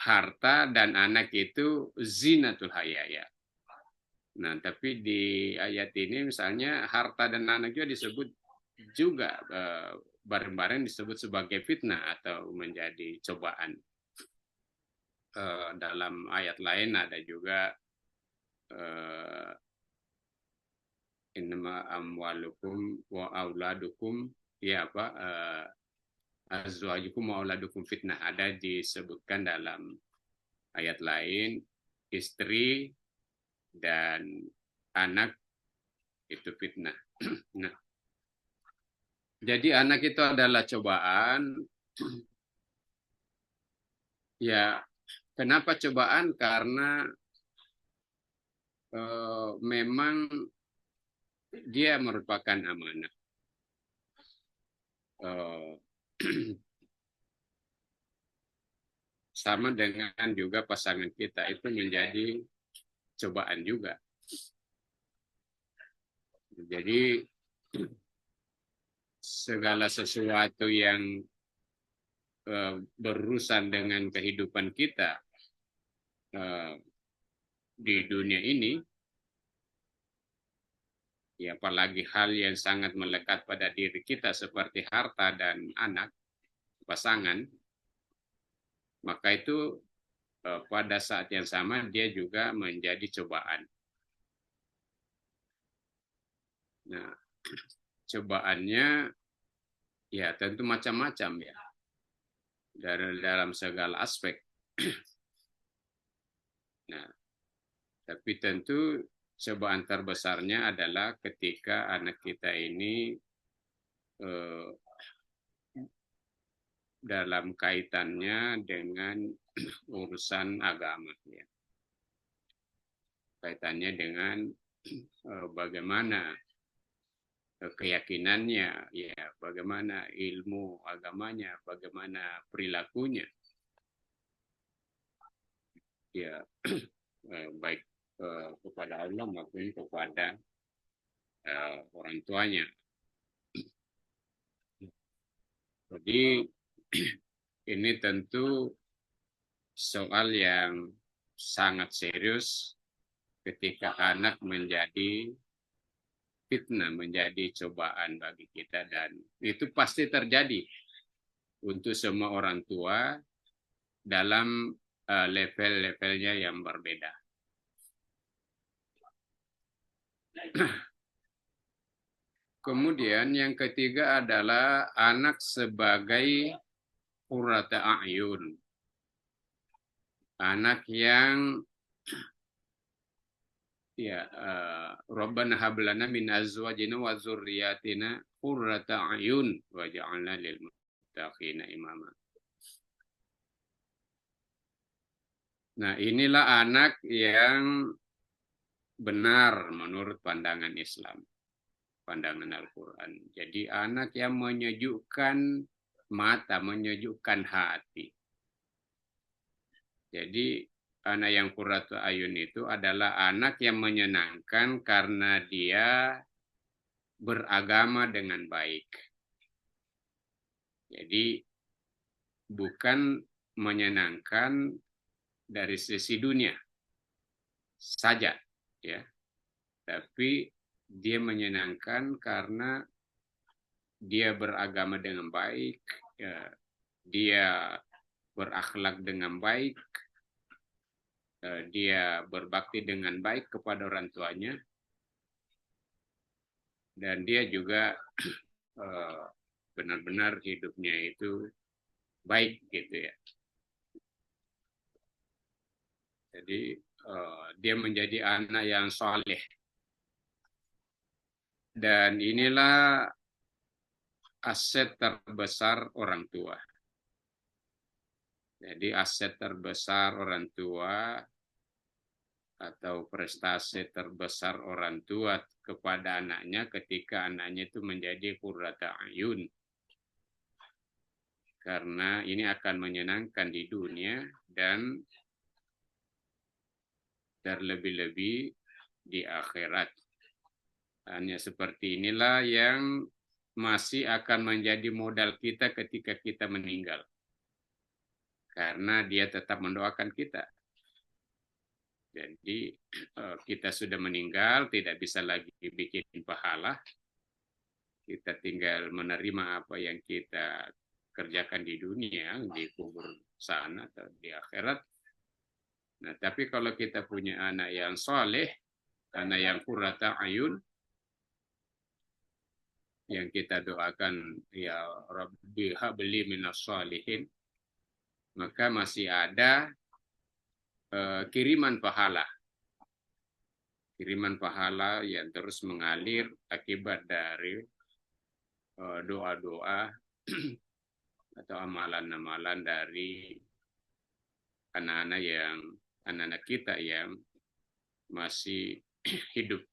harta dan anak itu zinatul haya ya. Nah, tapi di ayat ini misalnya harta dan anak juga disebut juga bareng-bareng disebut sebagai fitnah atau menjadi cobaan. Dalam ayat lain ada juga innama amwalukum wa auladukum ya apa azwajukum wa auladukum fitnah, ada disebutkan dalam ayat lain istri dan anak itu fitnah. Nah, jadi anak itu adalah cobaan. Ya, kenapa cobaan? Karena memang dia merupakan amanah. Sama dengan juga pasangan kita itu menjadi cobaan juga. Jadi segala sesuatu yang berurusan dengan kehidupan kita di dunia ini, ya apalagi hal yang sangat melekat pada diri kita seperti harta dan anak, pasangan, maka itu pada saat yang sama dia juga menjadi cobaan. Nah, cobaannya ya tentu macam-macam ya, dari dalam segala aspek. Nah, tapi tentu cobaan terbesarnya adalah ketika anak kita ini dalam kaitannya dengan urusan agama, ya. Kaitannya dengan bagaimana keyakinannya, ya, bagaimana ilmu agamanya, bagaimana perilakunya, ya, baik kepada Allah maupun kepada orang tuanya. Jadi ini tentu soal yang sangat serius ketika anak menjadi fitnah, menjadi cobaan bagi kita, dan itu pasti terjadi untuk semua orang tua dalam level-levelnya yang berbeda. Kemudian yang ketiga adalah anak sebagai qurrata a'yun. Anak yang ya Rabbana hab lana min azwajina wa dzurriyyatina qurrata a'yun waj'alna lil muttaqina imama. Nah, inilah anak yang benar menurut pandangan Islam, pandangan Al-Quran. Jadi anak yang menyejukkan mata, menyejukkan hati. Jadi anak yang qurratu ayun itu adalah anak yang menyenangkan karena dia beragama dengan baik. Jadi bukan menyenangkan dari sisi dunia saja, ya, tapi dia menyenangkan karena dia beragama dengan baik, ya, dia berakhlak dengan baik, dia berbakti dengan baik kepada orang tuanya, dan dia juga benar-benar hidupnya itu baik, gitu ya. Jadi dia menjadi anak yang soleh. Dan inilah aset terbesar orang tua. Jadi aset terbesar orang tua atau prestasi terbesar orang tua kepada anaknya ketika anaknya itu menjadi qurrata ayun. Karena ini akan menyenangkan di dunia dan terlebih-lebih di akhirat. Hanya seperti inilah yang masih akan menjadi modal kita ketika kita meninggal. Karena dia tetap mendoakan kita. Jadi kita sudah meninggal, tidak bisa lagi bikin pahala. Kita tinggal menerima apa yang kita kerjakan di dunia, di kubur sana atau di akhirat. Nah, tapi kalau kita punya anak yang soleh, anak yang qurrata ayun, yang kita doakan, ya Rabbi habli minas sholihin, maka masih ada kiriman pahala. Kiriman pahala yang terus mengalir akibat dari doa-doa atau amalan-amalan dari anak-anak kita yang masih hidup.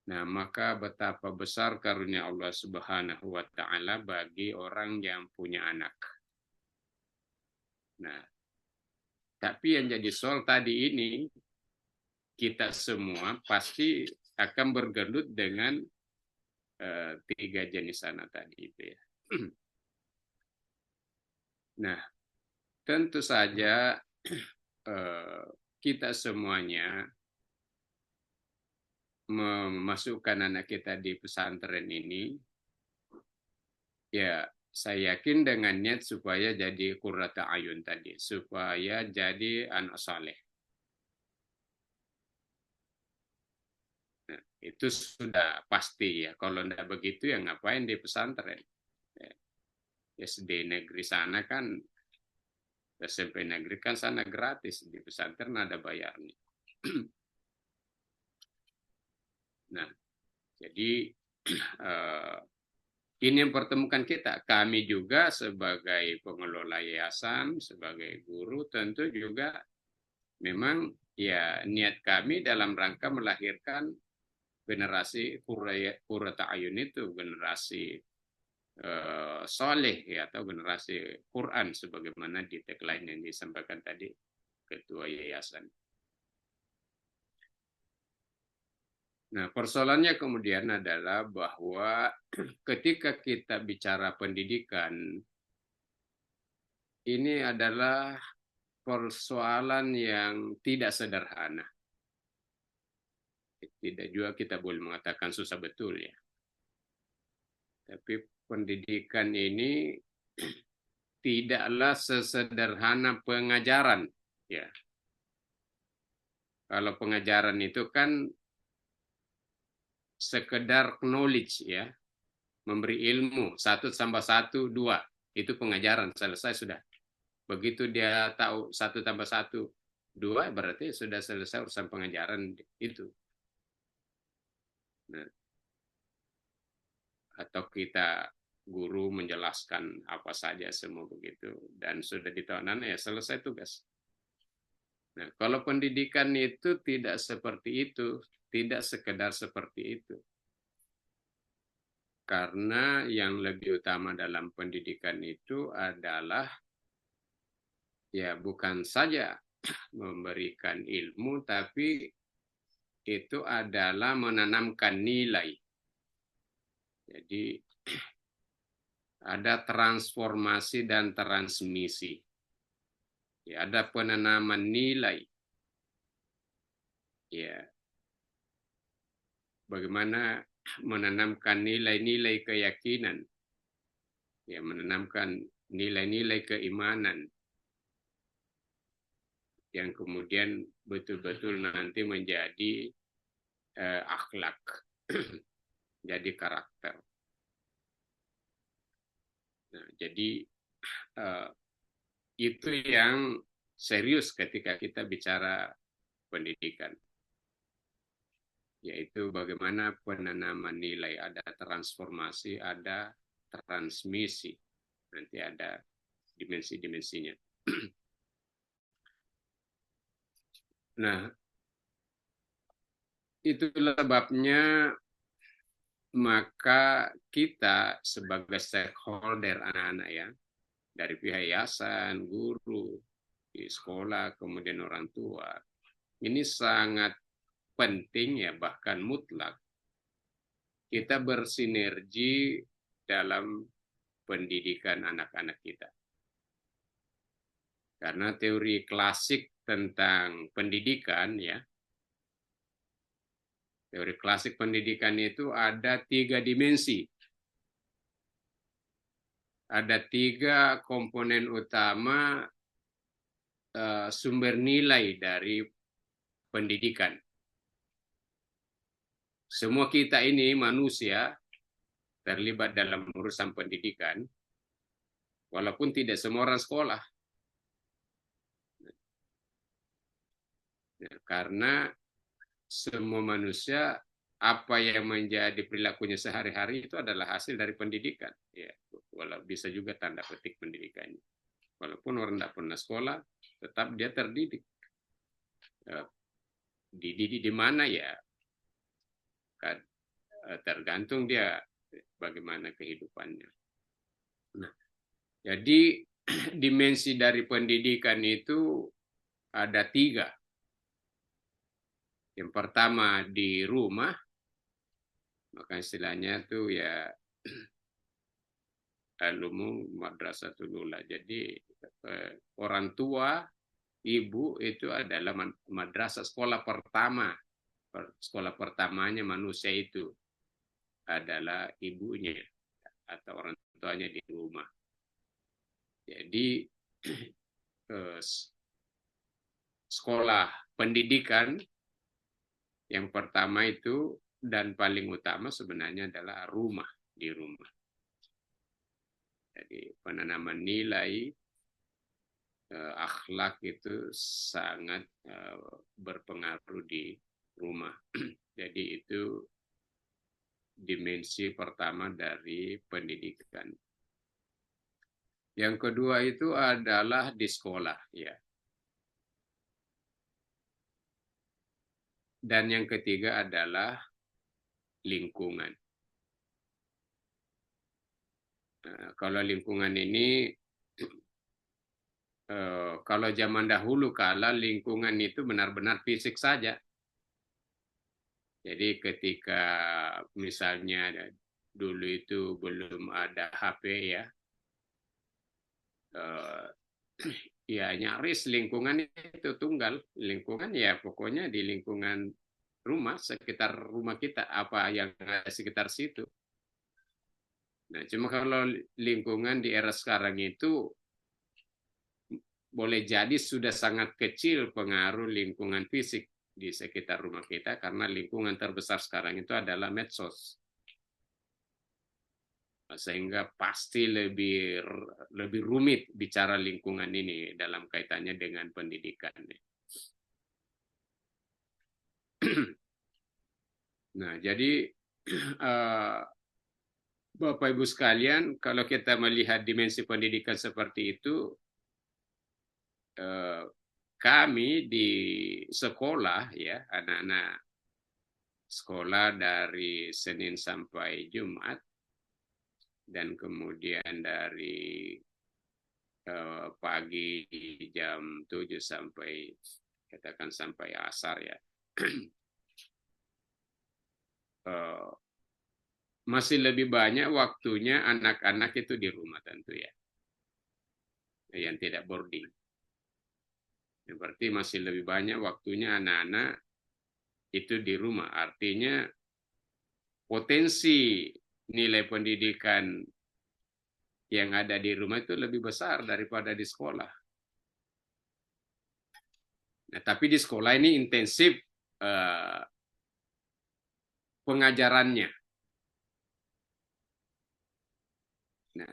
Nah, maka betapa besar karunia Allah Subhanahu wa taala bagi orang yang punya anak. Nah, tapi yang jadi soal tadi ini, kita semua pasti akan bergelut dengan tiga jenis anak tadi itu, ya. Nah, tentu saja kita semuanya memasukkan anak kita di pesantren ini, ya saya yakin dengan niat supaya jadi qurrata ayun tadi, supaya jadi anak saleh. Nah, itu sudah pasti, ya. Kalau tidak begitu ya ngapain di pesantren? SD negeri sana kan, SMP negeri kan sana gratis, di pesantren ada bayarnya. Nah, jadi Ini yang pertemukan kita. Kami juga sebagai pengelola yayasan, sebagai guru tentu juga memang ya niat kami dalam rangka melahirkan generasi qurrata ayun itu, generasi soleh ya, atau generasi Quran sebagaimana di tagline yang disampaikan tadi ketua yayasan. Nah, persoalannya kemudian adalah bahwa ketika kita bicara pendidikan, ini adalah persoalan yang tidak sederhana. Tidak juga kita boleh mengatakan susah betul ya. Tapi pendidikan ini tidaklah sesederhana pengajaran ya. Kalau pengajaran itu kan sekedar knowledge ya, memberi ilmu 1 tambah 1 2, itu pengajaran selesai sudah. Begitu dia tahu 1 tambah 1 2 berarti sudah selesai urusan pengajaran itu. Nah, atau kita guru menjelaskan apa saja semua begitu dan sudah ditahunan ya selesai tugas. Nah, kalau pendidikan itu tidak seperti itu, tidak sekedar seperti itu. Karena yang lebih utama dalam pendidikan itu adalah ya bukan saja memberikan ilmu, tapi itu adalah menanamkan nilai. Jadi ada transformasi dan transmisi. Ya, ada penanaman nilai. Ya, bagaimana menanamkan nilai-nilai keyakinan, ya, menanamkan nilai-nilai keimanan yang kemudian betul-betul nanti menjadi akhlak, jadi karakter. Nah, jadi itu yang serius ketika kita bicara pendidikan. Yaitu bagaimana penanaman nilai, ada transformasi, ada transmisi. Nanti ada dimensi-dimensinya. Nah, itulah sebabnya maka kita sebagai stakeholder anak-anak ya, dari pihak yayasan, guru, di sekolah, kemudian orang tua, ini sangat penting ya, bahkan mutlak kita bersinergi dalam pendidikan anak-anak kita. Karena teori klasik tentang pendidikan ya, teori klasik pendidikan itu ada 3 dimensi. Ada 3 komponen utama sumber nilai dari pendidikan. Semua kita ini manusia terlibat dalam urusan pendidikan, walaupun tidak semua orang sekolah. Nah, karena semua manusia, apa yang menjadi perilakunya sehari-hari itu adalah hasil dari pendidikan. Ya, walau bisa juga tanda petik pendidikannya. Walaupun orang tidak pernah sekolah, tetap dia terdidik. Dididik di mana ya? Tergantung dia bagaimana kehidupannya. Nah, jadi dimensi dari pendidikan itu ada 3. Yang pertama di rumah, maka istilahnya tuh ya al-umum madrasatul ula. Jadi orang tua, ibu itu adalah madrasah, sekolah pertama. Sekolah pertamanya manusia itu adalah ibunya atau orang tuanya di rumah. Jadi sekolah pendidikan yang pertama itu dan paling utama sebenarnya adalah rumah, di rumah. Jadi penanaman nilai akhlak itu sangat berpengaruh di rumah. Jadi itu dimensi pertama dari pendidikan. Yang kedua itu adalah di sekolah, ya. Dan yang ketiga adalah lingkungan. Kalau lingkungan ini, kalau zaman dahulu kala lingkungan itu benar-benar fisik saja. Jadi ketika misalnya dulu itu belum ada HP ya, ya nyaris lingkungan itu tunggal. Lingkungan ya pokoknya di lingkungan rumah, sekitar rumah kita, apa yang ada sekitar situ. Nah, cuma kalau lingkungan di era sekarang itu boleh jadi sudah sangat kecil pengaruh lingkungan fisik di sekitar rumah kita, karena lingkungan terbesar sekarang itu adalah medsos. Sehingga pasti lebih rumit bicara lingkungan ini dalam kaitannya dengan pendidikan. Nah, jadi Bapak Ibu sekalian, kalau kita melihat dimensi pendidikan seperti itu, kami di sekolah ya, anak-anak sekolah dari Senin sampai Jumat, dan kemudian dari pagi jam 7 sampai katakan sampai asar ya. Masih lebih banyak waktunya anak-anak itu di rumah tentu ya, yang tidak boarding. Berarti masih lebih banyak waktunya anak-anak itu di rumah. Artinya potensi nilai pendidikan yang ada di rumah itu lebih besar daripada di sekolah. Nah, tapi di sekolah ini intensif pengajarannya. Nah,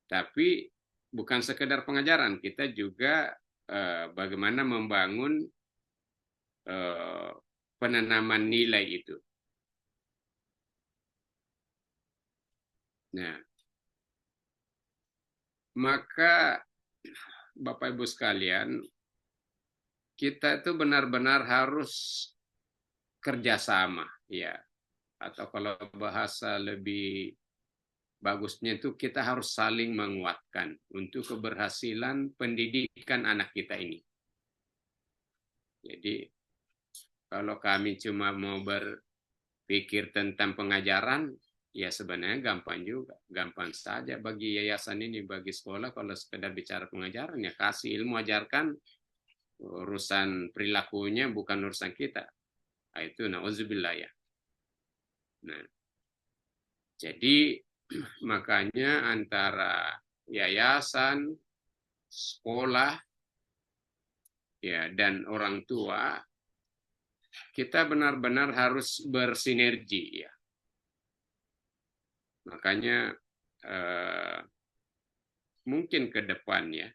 tapi bukan sekedar pengajaran, kita juga bagaimana membangun penanaman nilai itu. Nah, maka Bapak Ibu sekalian, kita itu benar-benar harus kerjasama, ya. Atau kalau bahasa lebih bagusnya itu kita harus saling menguatkan untuk keberhasilan pendidikan anak kita ini. Jadi kalau kami cuma mau berpikir tentang pengajaran, ya sebenarnya gampang juga. Gampang saja bagi yayasan ini, bagi sekolah, kalau sekedar bicara pengajaran, ya kasih ilmu, ajarkan. Urusan perilakunya bukan urusan kita. Nah, itu na'udzubillah ya. Nah, jadi makanya antara yayasan, sekolah, ya, dan orang tua, kita benar-benar harus bersinergi ya. Makanya mungkin ke depan ya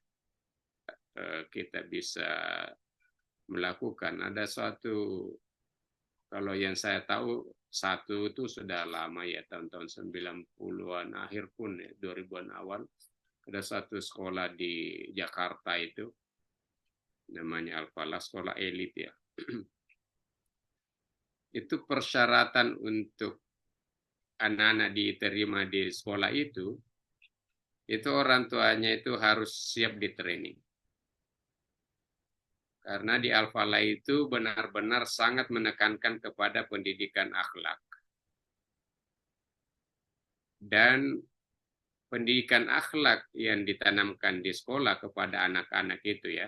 kita bisa melakukan, ada suatu, kalau yang saya tahu satu itu sudah lama ya, tahun-tahun 90-an akhir pun ya, 2000-an awal, ada satu sekolah di Jakarta itu namanya Al-Falah, sekolah elit ya. Itu persyaratan untuk anak-anak diterima di sekolah itu orang tuanya itu harus siap di training. Karena di Al-Falah itu benar-benar sangat menekankan kepada pendidikan akhlak. Dan pendidikan akhlak yang ditanamkan di sekolah kepada anak-anak itu ya,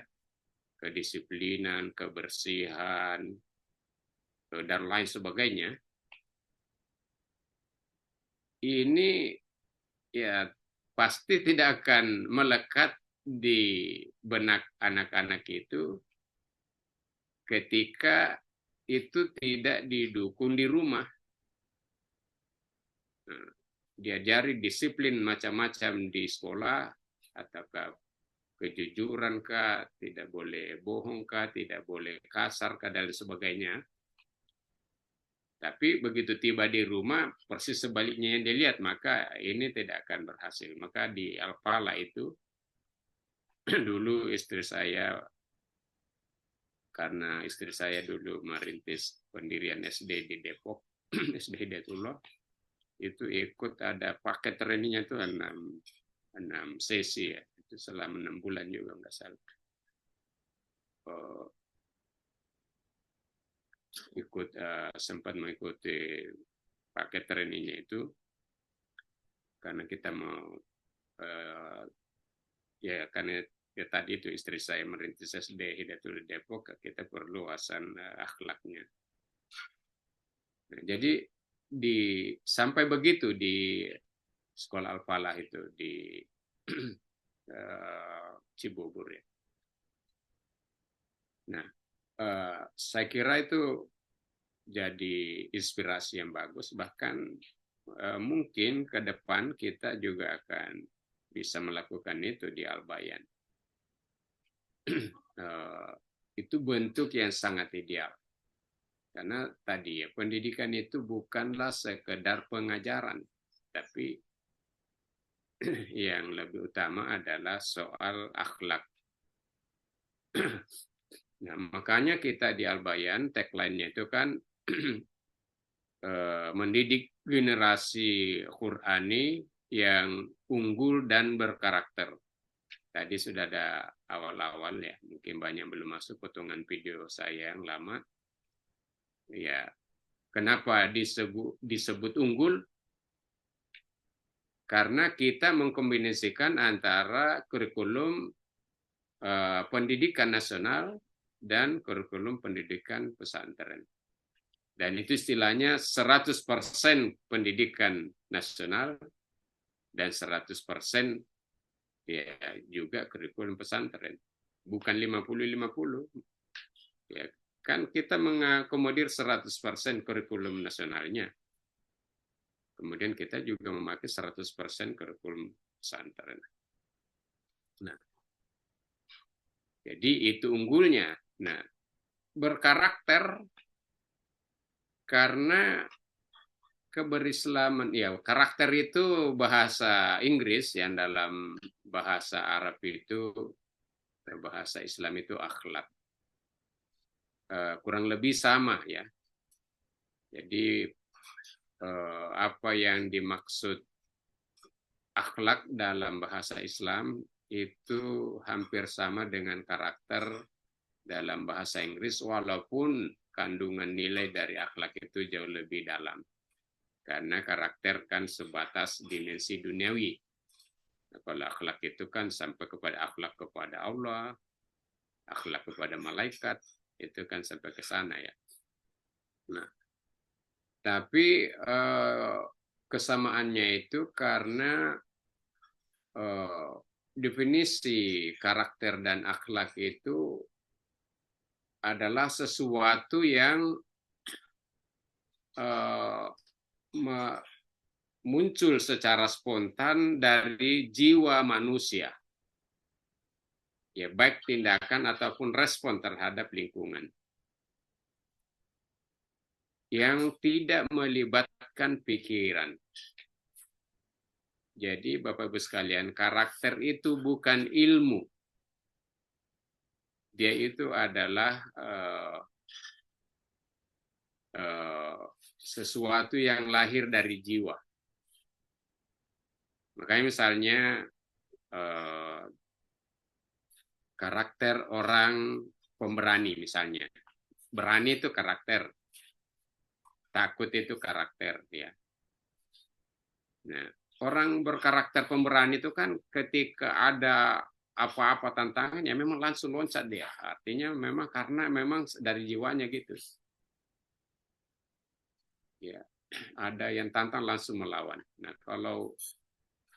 kedisiplinan, kebersihan, dan lain sebagainya, ini ya pasti tidak akan melekat di benak anak-anak itu ketika itu tidak didukung di rumah. Nah, diajari disiplin macam-macam di sekolah, ataukah kejujuran kah, tidak boleh bohong kah, tidak boleh kasar kah, dan sebagainya. Tapi begitu tiba di rumah, persis sebaliknya yang dilihat, maka ini tidak akan berhasil. Maka di Al-Falah itu, dulu istri saya, karena istri saya dulu merintis pendirian SD di Depok, SD Hidayatullah, itu ikut ada paket trainingnya itu 6 sesi ya, itu selama 6 bulan juga nggak salah. Sempat mengikuti paket trainingnya itu karena kita mau ya karena ya tadi itu istri saya merintis SD Hidayatullah Depok, kita perlu wawasan akhlaknya. Nah, jadi sampai begitu di sekolah Al-Falah itu di Cibubur ya. Nah, saya kira itu jadi inspirasi yang bagus, bahkan mungkin ke depan kita juga akan bisa melakukan itu di Al-Bayan. Itu bentuk yang sangat ideal. Karena tadi ya, pendidikan itu bukanlah sekedar pengajaran, tapi yang lebih utama adalah soal akhlak. Nah, makanya kita di Al-Bayan, tagline-nya itu kan mendidik generasi Qur'ani yang unggul dan berkarakter. Tadi sudah ada awal-awal ya, mungkin banyak belum masuk potongan video saya yang lama. Ya, kenapa disebut unggul? Karena kita mengkombinasikan antara kurikulum pendidikan nasional dan kurikulum pendidikan pesantren. Dan itu istilahnya 100% pendidikan nasional dan 100% ya juga kurikulum pesantren. Bukan 50-50. Ya, kan kita mengakomodir 100% kurikulum nasionalnya. Kemudian kita juga memakai 100% kurikulum pesantren. Nah, jadi itu unggulnya. Nah, berkarakter karena keberislaman, ya karakter itu bahasa Inggris, yang dalam bahasa Arab itu, bahasa Islam itu akhlak. Kurang lebih sama ya. Jadi apa yang dimaksud akhlak dalam bahasa Islam itu hampir sama dengan karakter dalam bahasa Inggris, walaupun kandungan nilai dari akhlak itu jauh lebih dalam. Karena karakter kan sebatas dimensi duniawi. Nah, kalau akhlak itu kan sampai kepada akhlak kepada Allah, akhlak kepada malaikat, itu kan sampai ke sana ya. Nah, tapi kesamaannya itu karena definisi karakter dan akhlak itu adalah sesuatu yang muncul secara spontan dari jiwa manusia. Ya, baik tindakan ataupun respon terhadap lingkungan. Yang tidak melibatkan pikiran. Jadi Bapak Ibu sekalian, karakter itu bukan ilmu. Dia itu adalah sesuatu yang lahir dari jiwa. Makanya misalnya karakter orang pemberani misalnya. Berani itu karakter. Takut itu karakter ya. Nah, orang berkarakter pemberani itu kan ketika ada apa-apa tantangannya memang langsung loncat dia. Artinya memang karena memang dari jiwanya gitu. Ya, ada yang tantang langsung melawan. Nah, kalau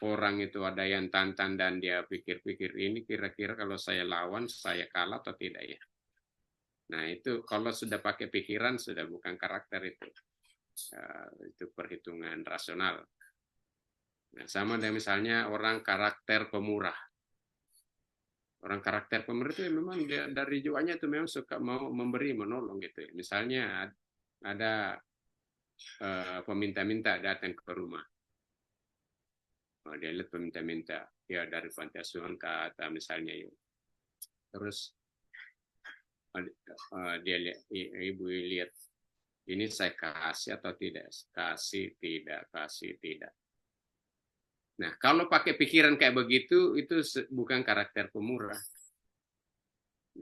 orang itu ada yang tantang dan dia pikir-pikir ini kira-kira kalau saya lawan saya kalah atau tidak ya. Nah, itu kalau sudah pakai pikiran sudah bukan karakter itu. Itu perhitungan rasional. Nah, sama dengan misalnya orang karakter pemurah. Orang karakter pemurah itu memang dia, dari jiwanya itu memang suka mau memberi, menolong gitu. Misalnya ada peminta-minta datang ke rumah. Dia lihat peminta-minta, ya dari panti asuhan ke atas misalnya. Terus dia lihat, ibu lihat, ini saya kasih atau tidak? Kasih, tidak, kasih, tidak. Nah, kalau pakai pikiran kayak begitu, itu bukan karakter pemurah.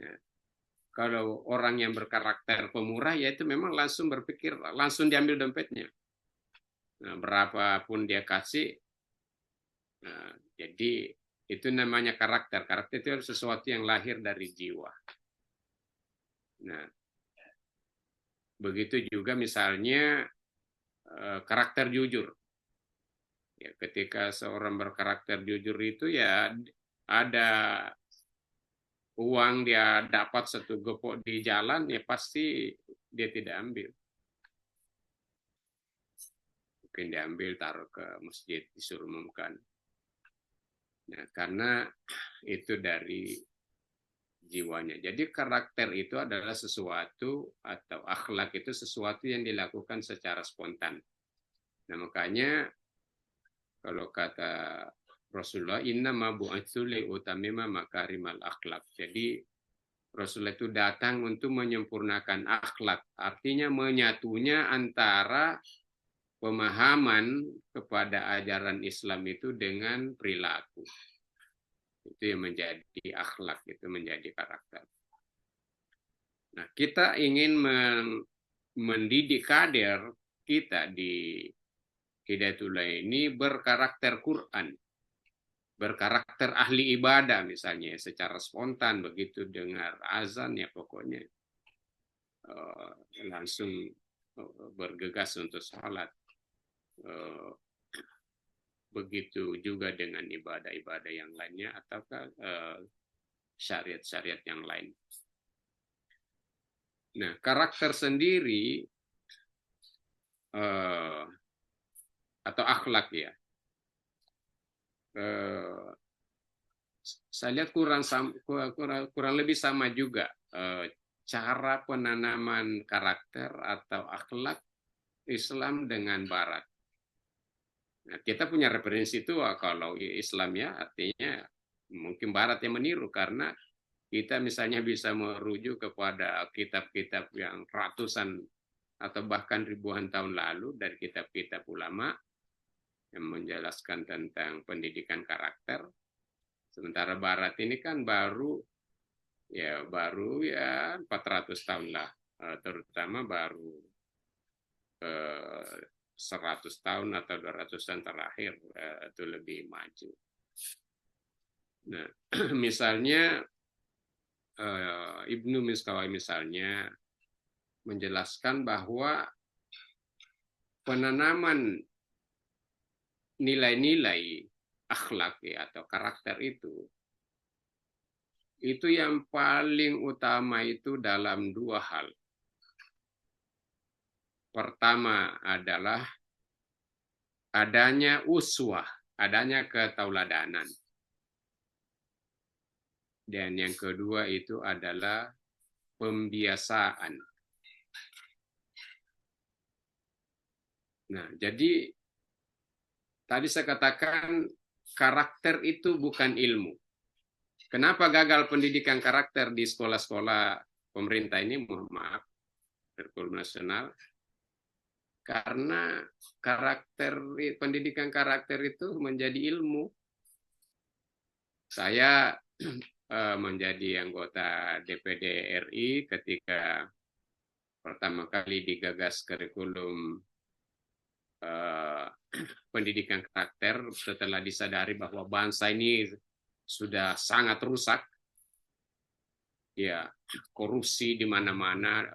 Nah, kalau orang yang berkarakter pemurah, ya itu memang langsung berpikir, langsung diambil dompetnya. Nah, berapapun dia kasih, nah, jadi itu namanya karakter. Karakter itu sesuatu yang lahir dari jiwa. Nah, begitu juga misalnya karakter jujur. Ya, ketika seorang berkarakter jujur itu ya ada uang dia dapat satu gepok di jalan, ya pasti dia tidak ambil. Mungkin diambil, taruh ke masjid, disuruh umumkan. Nah, karena itu dari jiwanya. Jadi karakter itu adalah sesuatu, atau akhlak itu sesuatu yang dilakukan secara spontan. Nah, makanya kalau kata Rasulullah, inna ma bu'itsu li utamima makarimal akhlak. Jadi Rasulullah itu datang untuk menyempurnakan akhlak. Artinya menyatunya antara pemahaman kepada ajaran Islam itu dengan perilaku. Itu yang menjadi akhlak, itu menjadi karakter. Nah, kita ingin mendidik kader kita di Hidayatullah ini berkarakter Quran, berkarakter ahli ibadah misalnya, secara spontan begitu dengar azan ya pokoknya langsung bergegas untuk salat. Begitu juga dengan ibadah-ibadah yang lainnya ataukah syariat-syariat yang lain. Nah, karakter sendiri atau akhlak ya, saya lihat kurang lebih sama juga cara penanaman karakter atau akhlak Islam dengan Barat. Nah, kita punya referensi itu kalau Islam ya, artinya mungkin Barat yang meniru, karena kita misalnya bisa merujuk kepada kitab-kitab yang ratusan atau bahkan ribuan tahun lalu dari kitab-kitab ulama yang menjelaskan tentang pendidikan karakter. Sementara Barat ini kan baru ya 400 tahun lah, terutama baru 100 tahun atau 200 tahun terakhir itu lebih maju. Nah, misalnya Ibnu Miskawai misalnya menjelaskan bahwa penanaman nilai-nilai akhlak ya, atau karakter itu yang paling utama itu dalam dua hal. Pertama adalah adanya uswah, adanya ketauladanan. Dan yang kedua itu adalah pembiasaan. Nah, jadi tadi saya katakan karakter itu bukan ilmu. Kenapa gagal pendidikan karakter di sekolah-sekolah pemerintah ini? Mohon maaf, kurikulum nasional. Karena pendidikan karakter itu menjadi ilmu. Saya menjadi anggota DPD RI ketika pertama kali digagas kurikulum pendidikan karakter, setelah disadari bahwa bangsa ini sudah sangat rusak, ya korupsi di mana-mana,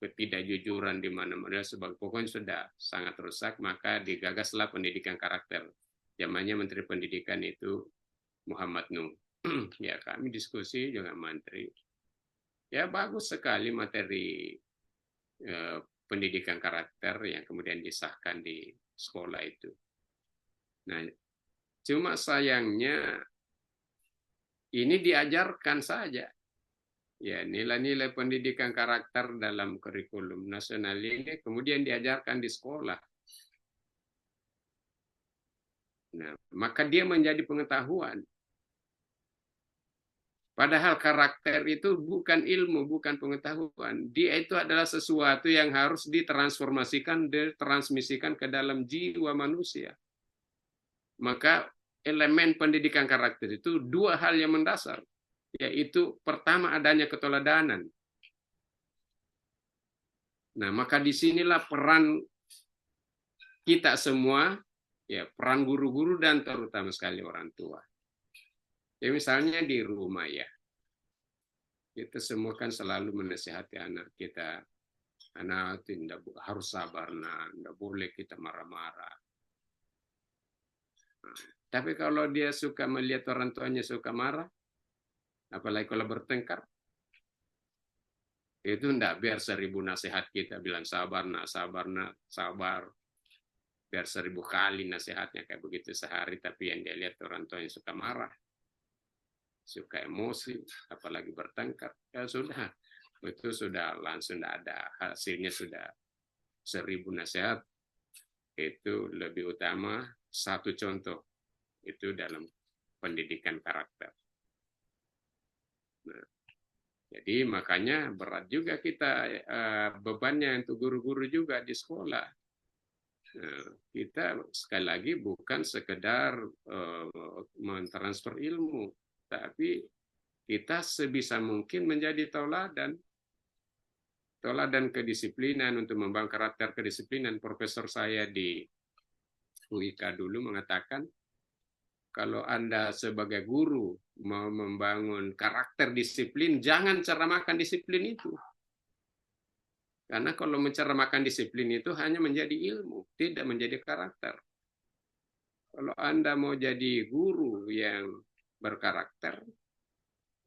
ketidakjujuran di mana-mana, sebab pokoknya sudah sangat rusak, maka digagaslah pendidikan karakter. Zamannya Menteri Pendidikan itu Muhammad Nuh. Ya, kami diskusi dengan Menteri. Ya, bagus sekali materi pendidikan karakter yang kemudian disahkan di sekolah itu. Nah, cuma sayangnya ini diajarkan saja. Ya, nilai-nilai pendidikan karakter dalam kurikulum nasional ini kemudian diajarkan di sekolah. Nah, maka dia menjadi pengetahuan. Padahal karakter itu bukan ilmu, bukan pengetahuan. Dia itu adalah sesuatu yang harus ditransformasikan, ditransmisikan ke dalam jiwa manusia. Maka elemen pendidikan karakter itu dua hal yang mendasar. Yaitu pertama adanya keteladanan. Nah, maka disinilah peran kita semua, ya peran guru-guru dan terutama sekali orang tua. Ya misalnya di rumah ya, kita semua kan selalu menasihati anak kita, anak tidak harus sabar, nah, tidak boleh kita marah-marah. Nah, tapi kalau dia suka melihat orang tuanya suka marah, apalagi kalau bertengkar, itu enggak, biar 1000 nasihat kita bilang sabar nak, sabar. Biar 1000 kali nasihatnya kayak begitu sehari, tapi yang dia lihat orang tua yang suka marah, suka emosi, apalagi bertengkar, ya sudah, itu sudah langsung tidak ada hasilnya, sudah 1000 nasihat. Itu lebih utama satu contoh, itu dalam pendidikan karakter. Nah, jadi makanya berat juga kita bebannya untuk guru-guru juga di sekolah. Kita sekali lagi bukan sekedar mentransfer ilmu, tapi kita sebisa mungkin menjadi tauladan kedisiplinan untuk membangun karakter kedisiplinan. Profesor saya di UIK dulu mengatakan, kalau Anda sebagai guru mau membangun karakter disiplin, jangan ceramahkan disiplin itu. Karena kalau menceramakan disiplin itu hanya menjadi ilmu, tidak menjadi karakter. Kalau Anda mau jadi guru yang berkarakter,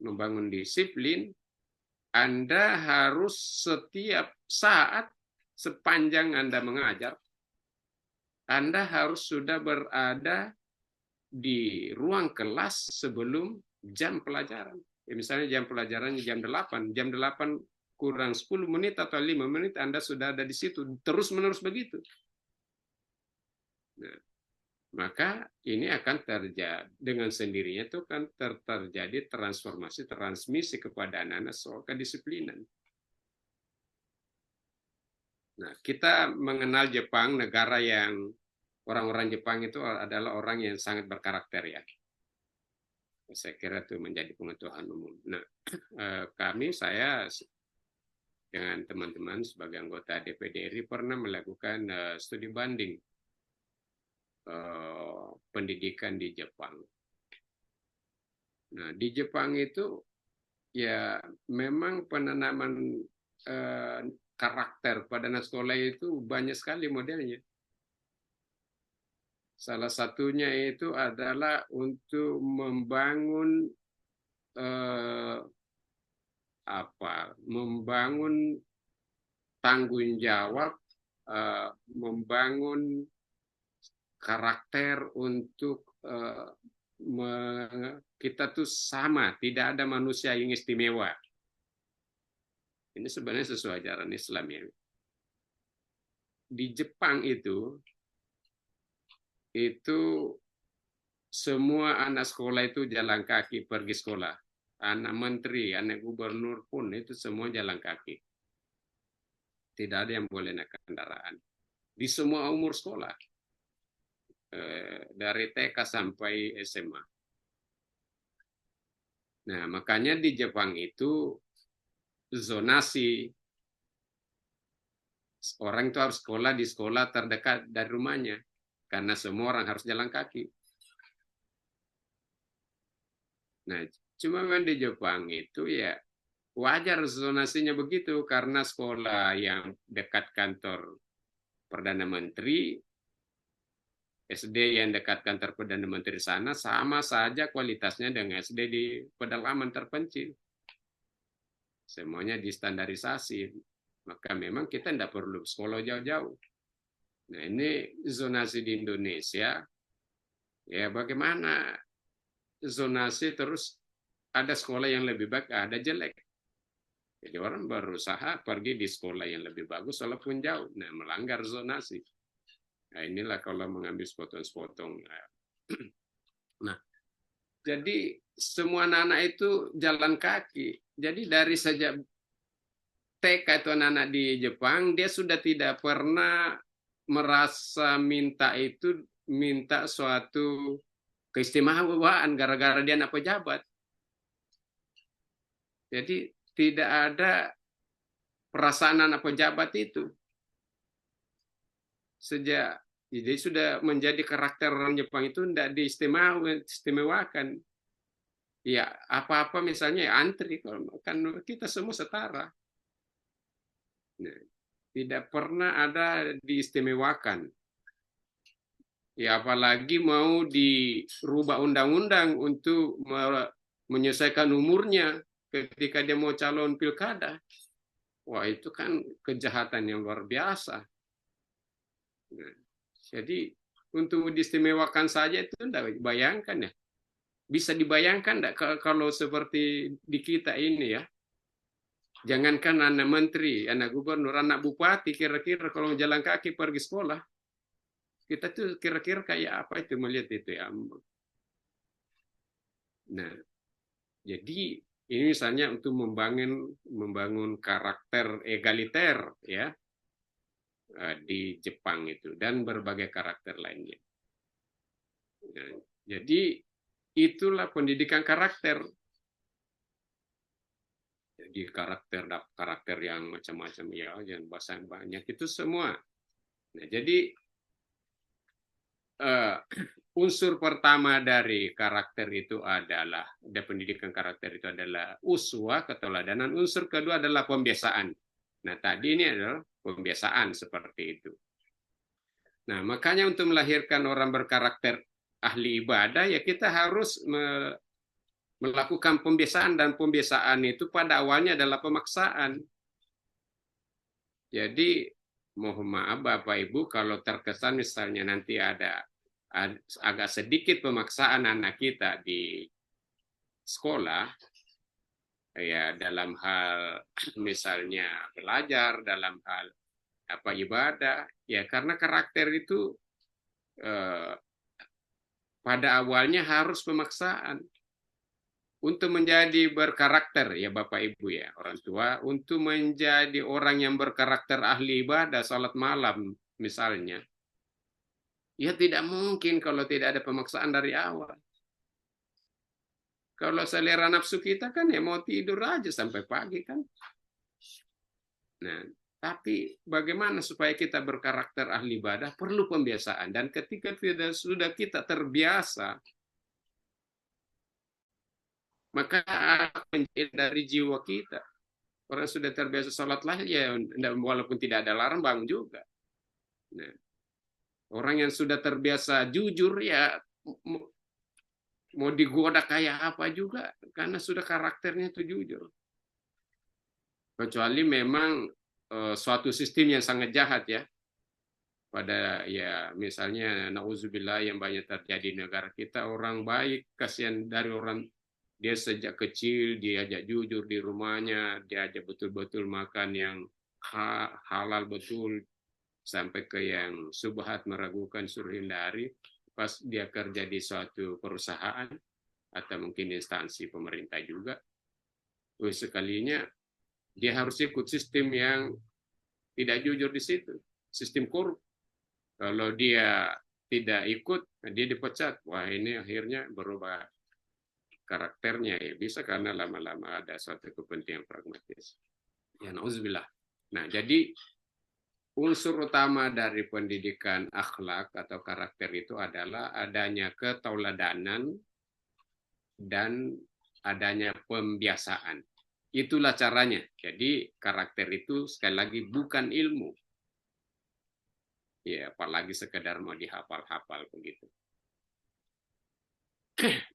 membangun disiplin, Anda harus setiap saat sepanjang Anda mengajar, Anda harus sudah berada di ruang kelas sebelum jam pelajaran. Ya, misalnya jam pelajarannya jam 8 kurang 10 menit atau 5 menit Anda sudah ada di situ, terus-menerus begitu. Nah, maka ini akan terjadi dengan sendirinya, itu kan terjadi transmisi kepada anak-anak soal kedisiplinan. Nah, kita mengenal Jepang, negara yang orang-orang Jepang itu adalah orang yang sangat berkarakter ya. Saya kira itu menjadi pengetahuan umum. Nah, saya dengan teman-teman sebagai anggota DPD RI pernah melakukan studi banding pendidikan di Jepang. Nah, di Jepang itu ya memang penanaman karakter pada anak sekolah itu banyak sekali modelnya. Salah satunya itu adalah untuk membangun membangun tanggung jawab, membangun karakter untuk kita tuh sama, tidak ada manusia yang istimewa. Ini sebenarnya sesuai ajaran Islam ya. Di Jepang itu semua anak sekolah itu jalan kaki pergi sekolah. Anak menteri, anak gubernur pun itu semua jalan kaki. Tidak ada yang boleh naik kendaraan. Di semua umur sekolah. Dari TK sampai SMA. Nah, makanya di Jepang itu zonasi. Orang itu harus sekolah di sekolah terdekat dari rumahnya. Karena semua orang harus jalan kaki. Nah, cuma di Jepang itu ya wajar zonasinya begitu karena sekolah yang dekat kantor Perdana Menteri, SD yang dekat kantor Perdana Menteri sana sama saja kualitasnya dengan SD di pedalaman terpencil. Semuanya distandarisasi. Maka memang kita tidak perlu sekolah jauh-jauh. Nah, ini zonasi di Indonesia. Ya bagaimana zonasi terus ada sekolah yang lebih baik, ada jelek. Jadi orang berusaha pergi di sekolah yang lebih bagus walaupun jauh. Nah, melanggar zonasi. Nah, inilah kalau mengambil sepotong-sepotong. Nah, jadi semua anak-anak itu jalan kaki. Jadi dari sejak TK itu anak-anak di Jepang, dia sudah tidak pernah merasa minta suatu keistimewaan gara-gara dia anak pejabat. Jadi tidak ada perasaan anak pejabat itu. Jadi sudah menjadi karakter orang Jepang itu tidak diistimewakan. Ya, apa-apa misalnya ya antri, kan kita semua setara. Nah, tidak pernah ada diistimewakan. Ya, apalagi mau dirubah undang-undang untuk menyelesaikan umurnya ketika dia mau calon pilkada. Wah, itu kan kejahatan yang luar biasa. Nah, jadi untuk diistimewakan saja itu tidak bayangkan ya. Bisa dibayangkan tidak kalau seperti di kita ini ya. Jangankan anak menteri, anak gubernur, anak bupati, kira-kira kalau jalan kaki pergi sekolah, kita tuh kira-kira kayak apa itu melihat itu ya. Nah, jadi ini misalnya untuk membangun karakter egaliter ya di Jepang itu dan berbagai karakter lainnya. Nah, jadi itulah pendidikan karakter. Jadi karakter yang macam-macam ya, yang bahasa banyak itu semua. Nah, jadi unsur pertama dari karakter itu adalah, pendidikan karakter itu adalah uswah, keteladanan. Unsur kedua adalah pembiasaan. Nah, tadi ini adalah pembiasaan seperti itu. Nah, makanya untuk melahirkan orang berkarakter ahli ibadah, ya kita harus melakukan pembiasaan, dan pembiasaan itu pada awalnya adalah pemaksaan. Jadi mohon maaf Bapak Ibu kalau terkesan misalnya nanti ada agak sedikit pemaksaan anak kita di sekolah, ya dalam hal misalnya belajar, dalam hal ibadah, ya karena karakter itu pada awalnya harus pemaksaan. Untuk menjadi berkarakter ya Bapak Ibu ya orang tua, untuk menjadi orang yang berkarakter ahli ibadah, salat malam misalnya, ya tidak mungkin kalau tidak ada pemaksaan dari awal. Kalau selera nafsu kita kan ya mau tidur aja sampai pagi kan. Nah, tapi bagaimana supaya kita berkarakter ahli ibadah? Perlu pembiasaan, dan ketika sudah kita terbiasa, maka menjadi dari jiwa kita. Orang sudah terbiasa sholat lah ya, walaupun tidak ada larang bangun juga. Nah, orang yang sudah terbiasa jujur ya mau digoda kayak apa juga, karena sudah karakternya itu jujur. Kecuali memang suatu sistem yang sangat jahat ya, pada ya misalnya nauzubillah yang banyak terjadi di negara kita, orang baik kasihan dari orang. Dia sejak kecil diajak jujur di rumahnya, diajak betul-betul makan yang halal betul, sampai ke yang subhat meragukan suruh hindari. Pas dia kerja di suatu perusahaan atau mungkin instansi pemerintah juga, sekalinya dia harus ikut sistem yang tidak jujur di situ, sistem korup. Kalau dia tidak ikut, dia dipecat. Wah, ini akhirnya berubah karakternya ya, bisa karena lama-lama ada suatu kepentingan pragmatis. Ya nauzubillah. Nah, jadi unsur utama dari pendidikan akhlak atau karakter itu adalah adanya ketauladanan dan adanya pembiasaan. Itulah caranya. Jadi karakter itu sekali lagi bukan ilmu. Ya, apalagi sekedar mau dihafal-hafal begitu.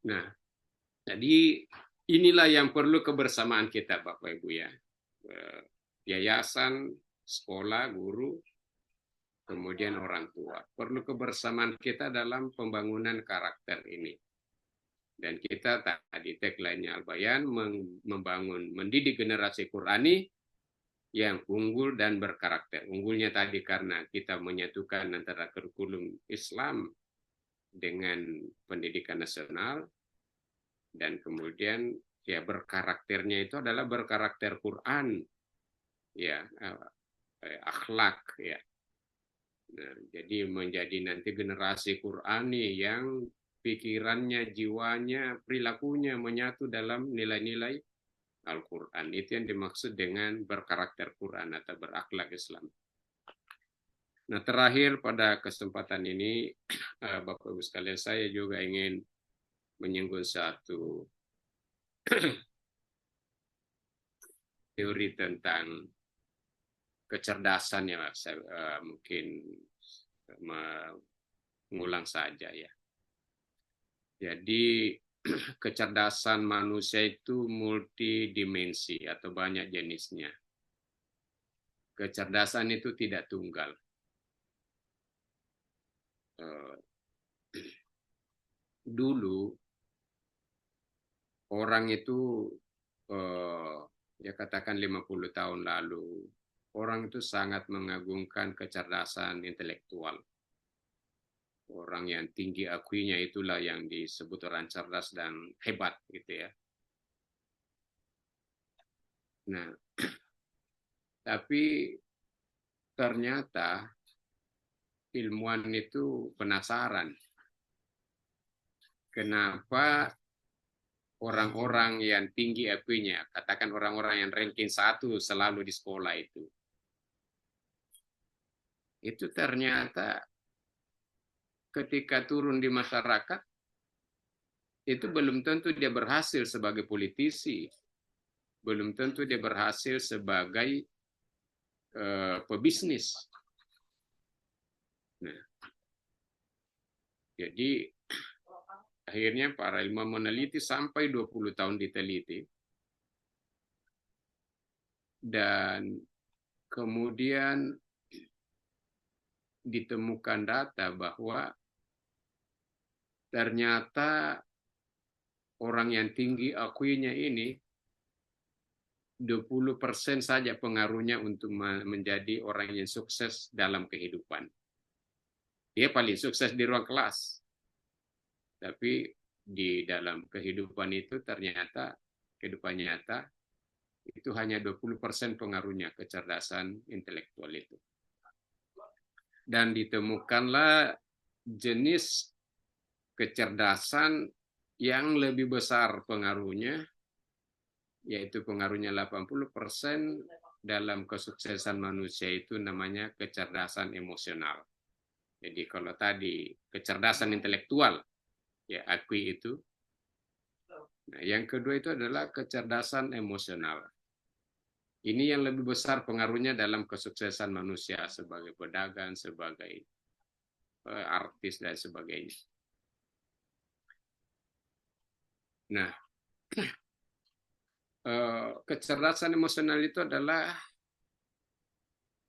Nah, jadi inilah yang perlu kebersamaan kita Bapak Ibu ya. Yayasan, sekolah, guru, kemudian orang tua. Perlu kebersamaan kita dalam pembangunan karakter ini. Dan kita tadi tagline-nya Al-Bayan membangun, mendidik generasi Qurani yang unggul dan berkarakter. Unggulnya tadi karena kita menyatukan antara kurikulum Islam dengan pendidikan nasional, dan kemudian ya berkarakternya itu adalah berkarakter Quran, ya, akhlak, ya. Nah, jadi menjadi nanti generasi Qurani yang pikirannya, jiwanya, perilakunya menyatu dalam nilai-nilai Al-Quran. Itu yang dimaksud dengan berkarakter Quran atau berakhlak Islam. Nah, terakhir pada kesempatan ini, Bapak Ibu sekalian, saya juga ingin menyinggung satu teori tentang kecerdasan, ya. Saya mungkin mengulang saja, ya. Jadi kecerdasan manusia itu multidimensi atau banyak jenisnya. Kecerdasan itu tidak tunggal. Dulu orang itu ya katakan 50 tahun lalu, orang itu sangat mengagungkan kecerdasan intelektual. Orang yang tinggi IQ-nya itulah yang disebut orang cerdas dan hebat, gitu ya. Nah, tapi ternyata ilmuwan itu penasaran. Kenapa orang-orang yang tinggi IQ-nya, katakan orang-orang yang ranking 1 selalu di sekolah itu ternyata ketika turun di masyarakat, itu belum tentu dia berhasil sebagai politisi, belum tentu dia berhasil sebagai pebisnis. Nah, jadi akhirnya para ilmuwan meneliti sampai 20 tahun diteliti, dan kemudian ditemukan data bahwa ternyata orang yang tinggi IQ-nya ini 20% saja pengaruhnya untuk menjadi orang yang sukses dalam kehidupan. Dia paling sukses di ruang kelas. Tapi di dalam kehidupan itu ternyata kehidupan nyata itu hanya 20% pengaruhnya kecerdasan intelektual itu. Dan ditemukanlah jenis kecerdasan yang lebih besar pengaruhnya, yaitu pengaruhnya 80% dalam kesuksesan manusia, itu namanya kecerdasan emosional. Jadi kalau tadi kecerdasan intelektual, ya IQ itu. Nah, yang kedua itu adalah kecerdasan emosional. Ini yang lebih besar pengaruhnya dalam kesuksesan manusia sebagai pedagang, sebagai artis, dan sebagainya. Nah, kecerdasan emosional itu adalah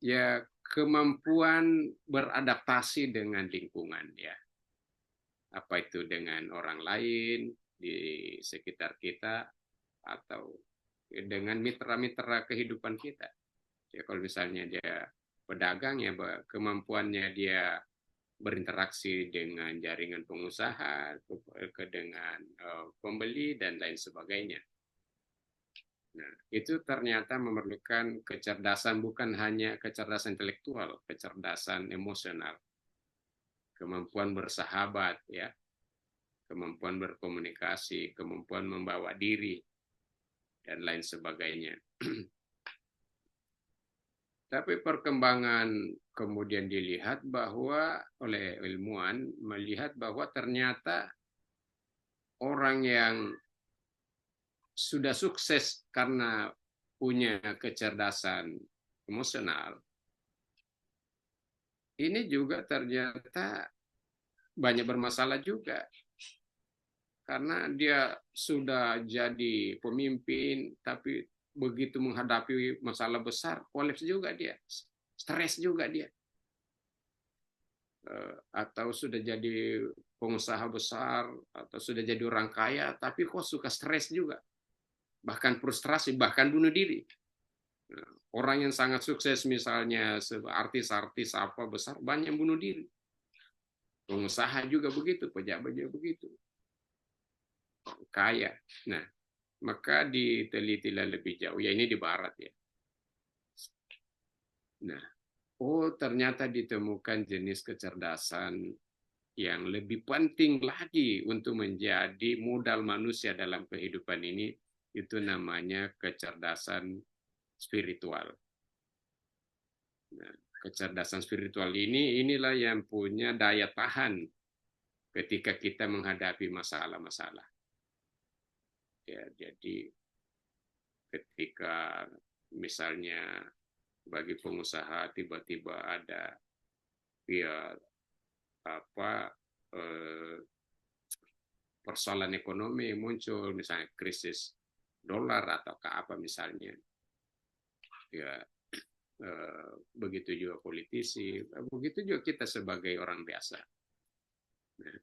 ya kemampuan beradaptasi dengan lingkungan, ya. Apa itu dengan orang lain di sekitar kita atau dengan mitra-mitra kehidupan kita. Ya, kalau misalnya dia pedagang, ya kemampuannya dia berinteraksi dengan jaringan pengusaha, dengan pembeli, dan lain sebagainya. Nah, itu ternyata memerlukan kecerdasan, bukan hanya kecerdasan intelektual, kecerdasan emosional, kemampuan bersahabat, ya, kemampuan berkomunikasi, kemampuan membawa diri, dan lain sebagainya. Tapi perkembangan kemudian dilihat bahwa oleh ilmuwan melihat bahwa ternyata orang yang sudah sukses karena punya kecerdasan emosional, ini juga ternyata banyak bermasalah juga. Karena dia sudah jadi pemimpin, tapi begitu menghadapi masalah besar, kolaps juga dia, stres juga dia. Atau sudah jadi pengusaha besar atau sudah jadi orang kaya, tapi kok suka stres juga, bahkan frustrasi, bahkan bunuh diri. Nah, orang yang sangat sukses misalnya artis-artis apa besar banyak yang bunuh diri. Pengusaha juga begitu, pejabat juga begitu. Kaya. Nah, maka ditelitilah lebih jauh. Ya ini di barat ya. Nah, ternyata ditemukan jenis kecerdasan yang lebih penting lagi untuk menjadi modal manusia dalam kehidupan ini, itu namanya kecerdasan spiritual. Nah, kecerdasan spiritual inilah yang punya daya tahan ketika kita menghadapi masalah-masalah. Ya, jadi ketika misalnya bagi pengusaha tiba-tiba ada persoalan ekonomi muncul, misalnya krisis dolar atau apa misalnya, ya begitu juga politisi, begitu juga kita sebagai orang biasa. Nah,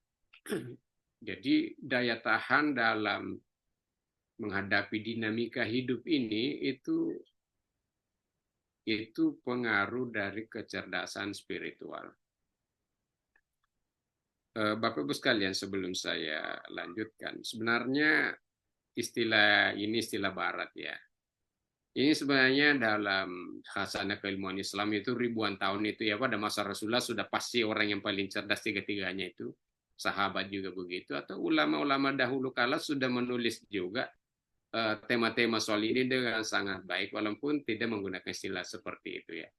jadi daya tahan dalam menghadapi dinamika hidup ini itu pengaruh dari kecerdasan spiritual. Bapak Ibu sekalian, sebelum saya lanjutkan, sebenarnya istilah ini istilah barat ya. Ini sebenarnya dalam khasanah keilmuan Islam itu ribuan tahun itu ya, pada masa Rasulullah sudah pasti orang yang paling cerdas tiga-tiganya itu. Sahabat juga begitu, atau ulama-ulama dahulu kala sudah menulis juga tema-tema soal ini dengan sangat baik, walaupun tidak menggunakan istilah seperti itu ya.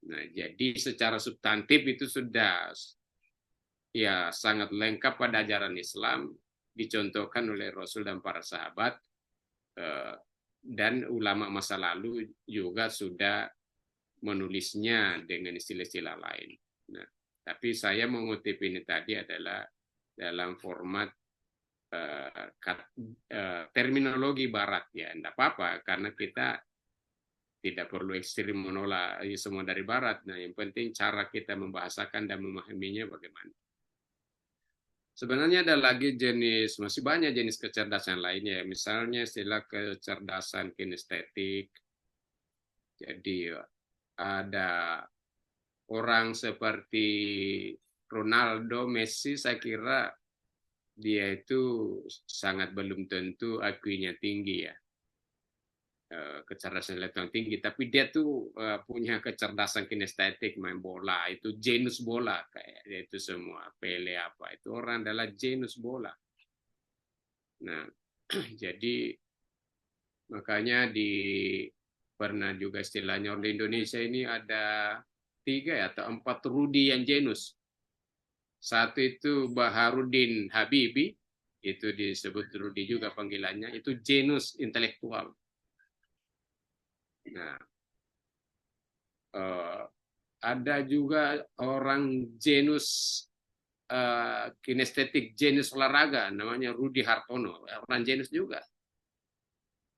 Nah, jadi secara substantif itu sudah ya sangat lengkap pada ajaran Islam, dicontohkan oleh Rasul dan para sahabat, dan ulama masa lalu juga sudah menulisnya dengan istilah-istilah lain. Nah, tapi saya mengutip ini tadi adalah dalam format terminologi barat ya, tidak apa-apa karena kita tidak perlu ekstrim menolak semua dari barat. Nah, yang penting cara kita membahasakan dan memahaminya bagaimana. Sebenarnya ada lagi masih banyak jenis kecerdasan lainnya. Misalnya istilah kecerdasan kinestetik. Jadi ada orang seperti Ronaldo, Messi, saya kira dia itu sangat belum tentu IQ-nya tinggi ya. Kecerdasan intelektual tinggi, tapi dia tuh punya kecerdasan kinestetik, main bola, itu jenius bola kayak itu semua, Pele apa, itu orang adalah jenius bola. Nah, jadi makanya pernah juga istilahnya di Indonesia ini ada 3 atau 4 Rudi yang jenius. Satu itu Baharudin Habibie, itu disebut Rudi juga panggilannya, itu jenius intelektual. Nah, ada juga orang jenius kinestetik, jenius olahraga, namanya Rudi Hartono, orang jenius juga,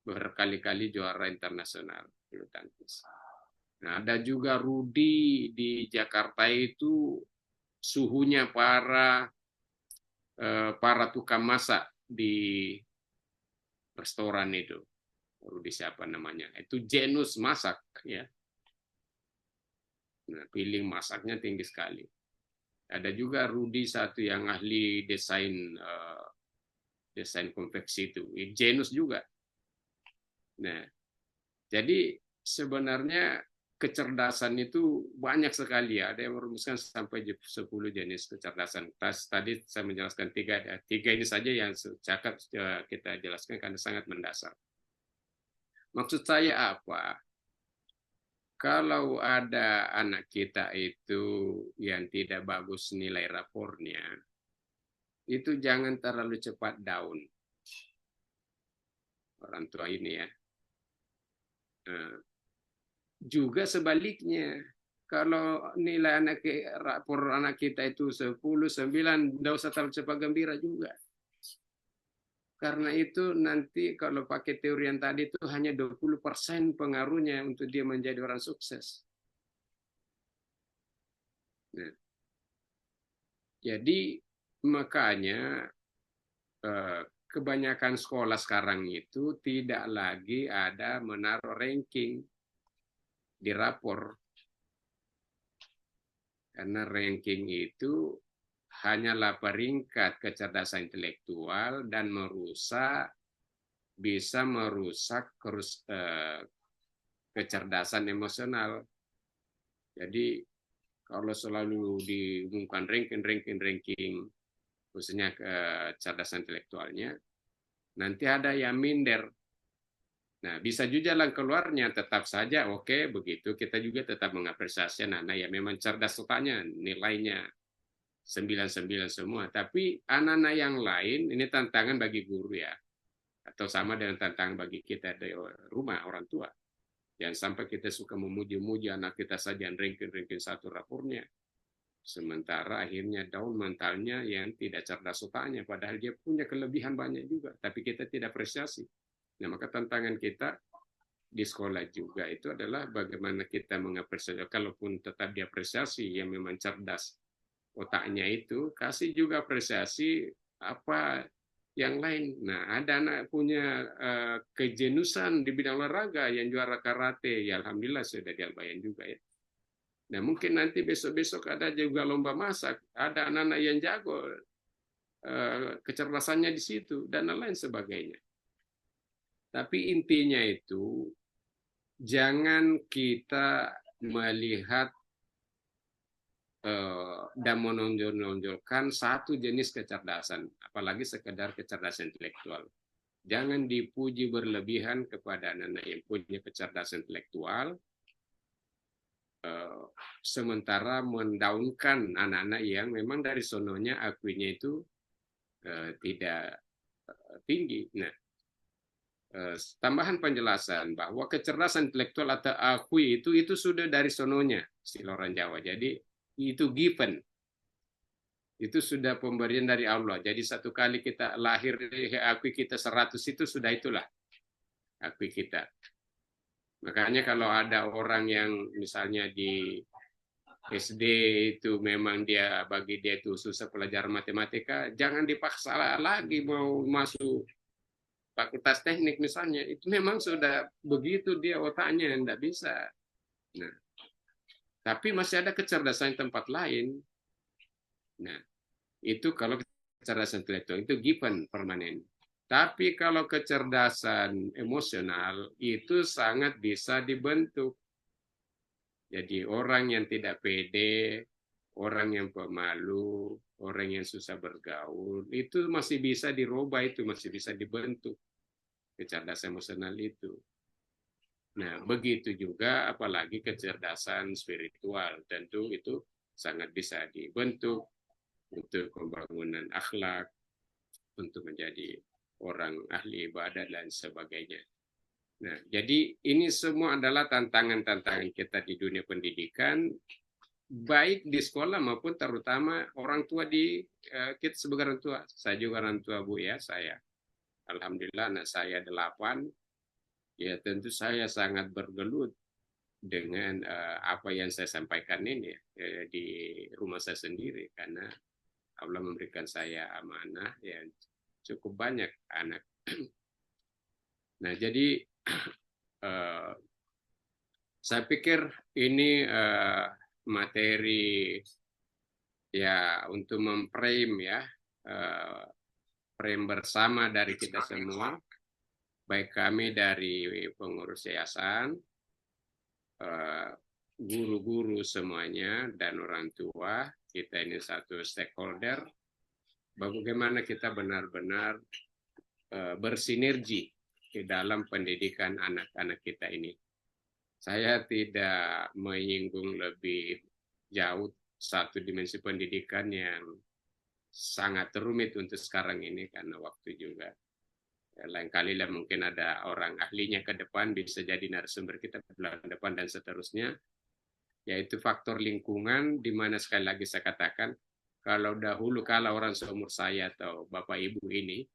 berkali-kali juara internasional bulu tangkis. Nah, ada juga Rudi di Jakarta itu suhunya para tukang masak di restoran itu. Rudi siapa namanya? Itu jenius masak ya. Nah, feeling masaknya tinggi sekali. Ada juga Rudi satu yang ahli desain konveksi itu, jenius juga. Nah, jadi sebenarnya kecerdasan itu banyak sekali ya. Ada yang merumuskan sampai 10 jenis kecerdasan. Tadi saya menjelaskan 3 ini saja yang cakap kita jelaskan karena sangat mendasar. Maksud saya apa? Kalau ada anak kita itu yang tidak bagus nilai rapornya, itu jangan terlalu cepat down. Orang tua ini ya. Juga sebaliknya, kalau nilai rapor anak kita itu 10, 9, tidak usah terlalu cepat gembira juga. Karena itu nanti kalau pakai teori yang tadi itu hanya 20% pengaruhnya untuk dia menjadi orang sukses. Nah, jadi makanya kebanyakan sekolah sekarang itu tidak lagi ada menaruh ranking di rapor. Karena ranking itu hanyalah peringkat kecerdasan intelektual dan bisa merusak kecerdasan emosional. Jadi kalau selalu diumumkan ranking, khususnya kecerdasan intelektualnya, nanti ada yang minder. Nah, bisa juga jalan keluarnya tetap saja oke, begitu kita juga tetap mengapresiasi anak-anak yang memang cerdas otaknya, nilainya 99 semua. Tapi anak-anak yang lain, ini tantangan bagi guru ya, atau sama dengan tantangan bagi kita di rumah orang tua. Jangan sampai kita suka memuji-muji anak kita saja yang ranking satu rapornya. Sementara akhirnya down mentalnya yang tidak cerdas otaknya, padahal dia punya kelebihan banyak juga, tapi kita tidak apresiasi. Nah, maka tantangan kita di sekolah juga itu adalah bagaimana kita mengapresiasi, kalaupun tetap diapresiasi yang memang cerdas otaknya itu, kasih juga apresiasi apa yang lain. Nah, ada anak punya kejenusan di bidang olahraga yang juara karate, ya alhamdulillah sudah di Albayan juga ya. Nah, mungkin nanti besok-besok ada juga lomba masak, ada anak-anak yang jago kecerdasannya di situ dan lain sebagainya. Tapi intinya itu jangan kita melihat dan menonjolkan satu jenis kecerdasan, apalagi sekedar kecerdasan intelektual. Jangan dipuji berlebihan kepada anak-anak yang punya kecerdasan intelektual, sementara mendaunkan anak-anak yang memang dari sononya akuinya itu tidak tinggi. Nah, tambahan penjelasan bahwa kecerdasan intelektual atau akui itu sudah dari sononya, istilah orang Jawa. Jadi itu given. Itu sudah pemberian dari Allah. Jadi satu kali kita lahir, akui kita 100 itu sudah itulah akui kita. Makanya kalau ada orang yang misalnya di SD itu memang bagi dia itu susah pelajaran matematika, jangan dipaksa lagi mau masuk fakultas teknik misalnya, itu memang sudah begitu dia otaknya, tidak bisa. Nah, tapi masih ada kecerdasan tempat lain. Nah, itu kalau kecerdasan intelektual itu given permanen. Tapi kalau kecerdasan emosional itu sangat bisa dibentuk. Jadi orang yang tidak pede, orang yang pemalu, orang yang susah bergaul, itu masih bisa dirubah, itu masih bisa dibentuk kecerdasan emosional itu. Nah, begitu juga apalagi kecerdasan spiritual, tentu itu sangat bisa dibentuk untuk pembangunan akhlak, untuk menjadi orang ahli ibadah dan sebagainya. Nah, jadi ini semua adalah tantangan-tantangan kita di dunia pendidikan, baik di sekolah maupun terutama orang tua kita sebagai orang tua. Saya juga orang tua, Bu, ya, saya. Alhamdulillah anak saya 8. Ya, tentu saya sangat bergelut dengan apa yang saya sampaikan ini di rumah saya sendiri, karena Allah memberikan saya amanah yang cukup banyak anak. Nah, jadi saya pikir ini materi ya untuk memframe ya, frame bersama dari kita semua, baik kami dari pengurus yayasan, guru-guru semuanya, dan orang tua. Kita ini satu stakeholder, bagaimana kita benar-benar bersinergi di dalam pendidikan anak-anak kita ini. Saya tidak menyinggung lebih jauh satu dimensi pendidikan yang sangat rumit untuk sekarang ini karena waktu juga. Lain kali lah mungkin ada orang ahlinya ke depan, bisa jadi narasumber kita bulan depan dan seterusnya. Yaitu faktor lingkungan, di mana sekali lagi saya katakan, kalau dahulu kala orang seumur saya atau Bapak Ibu ini,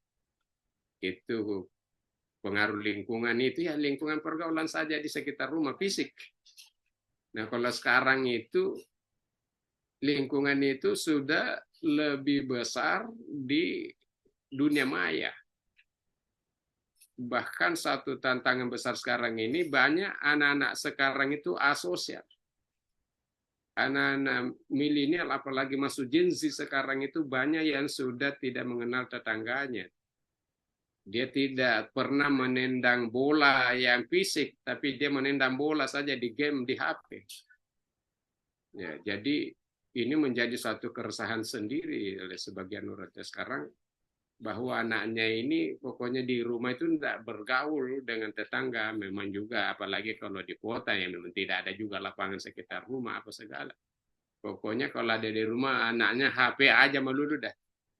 itu pengaruh lingkungan itu ya lingkungan pergaulan saja di sekitar rumah, fisik. Nah, kalau sekarang itu lingkungan itu sudah lebih besar di dunia maya. Bahkan satu tantangan besar sekarang ini, banyak anak-anak sekarang itu asosial. Anak-anak milenial, apalagi masuk Gen Z sekarang itu banyak yang sudah tidak mengenal tetangganya. Dia tidak pernah menendang bola yang fisik, tapi dia menendang bola saja di game di HP. Ya, jadi ini menjadi satu keresahan sendiri oleh sebagian orang tua sekarang, bahwa anaknya ini pokoknya di rumah itu tidak bergaul dengan tetangga. Memang juga apalagi kalau di kota yang memang tidak ada juga lapangan sekitar rumah apa segala. Pokoknya kalau ada di rumah anaknya HP aja melulu dah.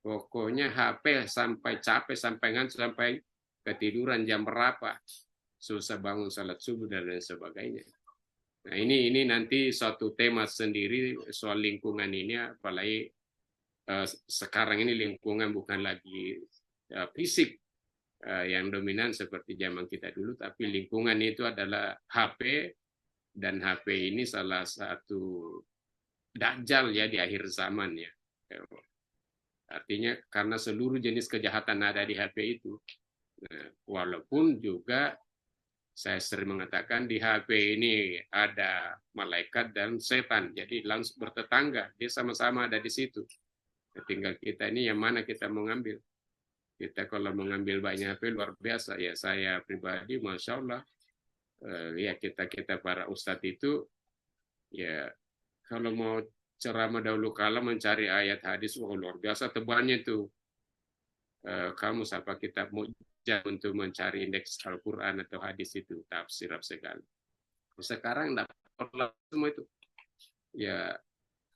Pokoknya HP sampai capek, sampai ngantuk, sampai ketiduran jam berapa. Susah bangun salat subuh dan lain sebagainya. Nah, ini nanti suatu tema sendiri soal lingkungan ini, apalagi sekarang ini lingkungan bukan lagi fisik yang dominan seperti zaman kita dulu, tapi lingkungan itu adalah HP, dan HP ini salah satu dajjal ya di akhir zaman ya. Artinya karena seluruh jenis kejahatan ada di HP itu. Nah, walaupun juga saya sering mengatakan di HP ini ada malaikat dan setan, jadi langsung bertetangga, dia sama-sama ada di situ. Tinggal kita ini yang mana kita mengambil. Kita kalau mengambil banyak HP luar biasa ya, saya pribadi masya Allah ya kita para ustadz itu ya kalau mau ceramah dahulu kala mencari ayat hadis luar biasa tebalnya itu. Kamu siapa kitab mujah untuk mencari indeks Al-Quran atau hadis itu, tafsir segala. Sekarang tidak perlu semua itu. Ya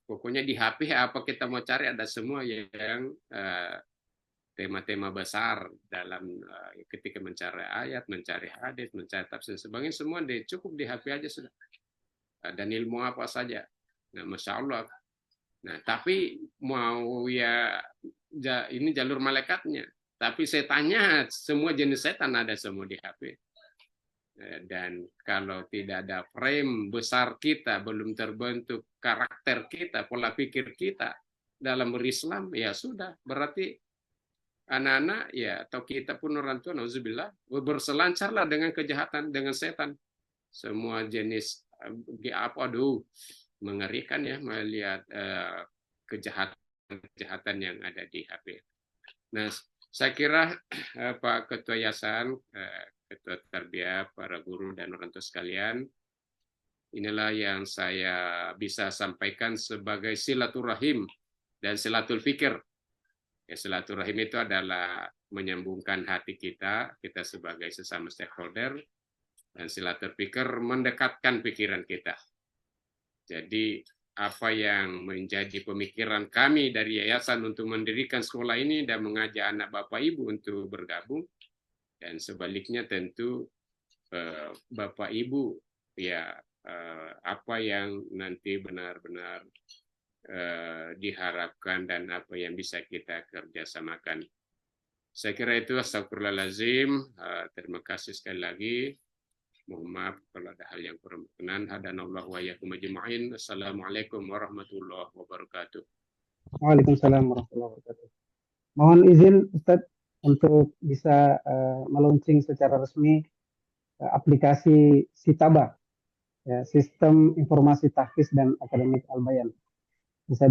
pokoknya di HP apa kita mau cari ada semua yang tema-tema besar dalam ketika mencari ayat, mencari hadis, mencari tafsir sebagainya, semua cukup di HP aja sudah. Dan ilmu apa saja. Nah, Masya Allah. Nah, tapi mau ya ini jalur malaikatnya. Tapi setannya, semua jenis setan ada semua di HP. Dan kalau tidak ada frame besar kita, belum terbentuk karakter kita, pola pikir kita dalam berislam, ya sudah. Berarti anak-anak ya atau kita pun orang tua, nauzubillah, berselancarlah dengan kejahatan, dengan setan. Semua jenis apa, aduh, mengerikan ya melihat kejahatan yang ada di HP. Nah, saya kira Pak Ketua Yayasan, Ketua Tarbiyah, para guru dan orang tua sekalian, inilah yang saya bisa sampaikan sebagai silaturahim dan silatul fikir. Ya, silaturahim itu adalah menyambungkan hati kita sebagai sesama stakeholder, dan silatul fikir mendekatkan pikiran kita. Jadi apa yang menjadi pemikiran kami dari yayasan untuk mendirikan sekolah ini dan mengajak anak Bapak Ibu untuk bergabung, dan sebaliknya tentu Bapak Ibu ya apa yang nanti benar-benar diharapkan dan apa yang bisa kita kerjasamakan. Saya kira itu, astagfirullahaladzim. Terima kasih sekali lagi. Mohon maaf kalau ada hal yang kurang berkenan. Hadanallahu wa iyyakum ajma'in. Assalamualaikum warahmatullahi wabarakatuh. Waalaikumsalam warahmatullahi wabarakatuh. Mohon izin Ustadz untuk bisa meluncing secara resmi aplikasi Sitaba, ya, Sistem Informasi Tahfiz dan Akademik Al-Bayan. Bisa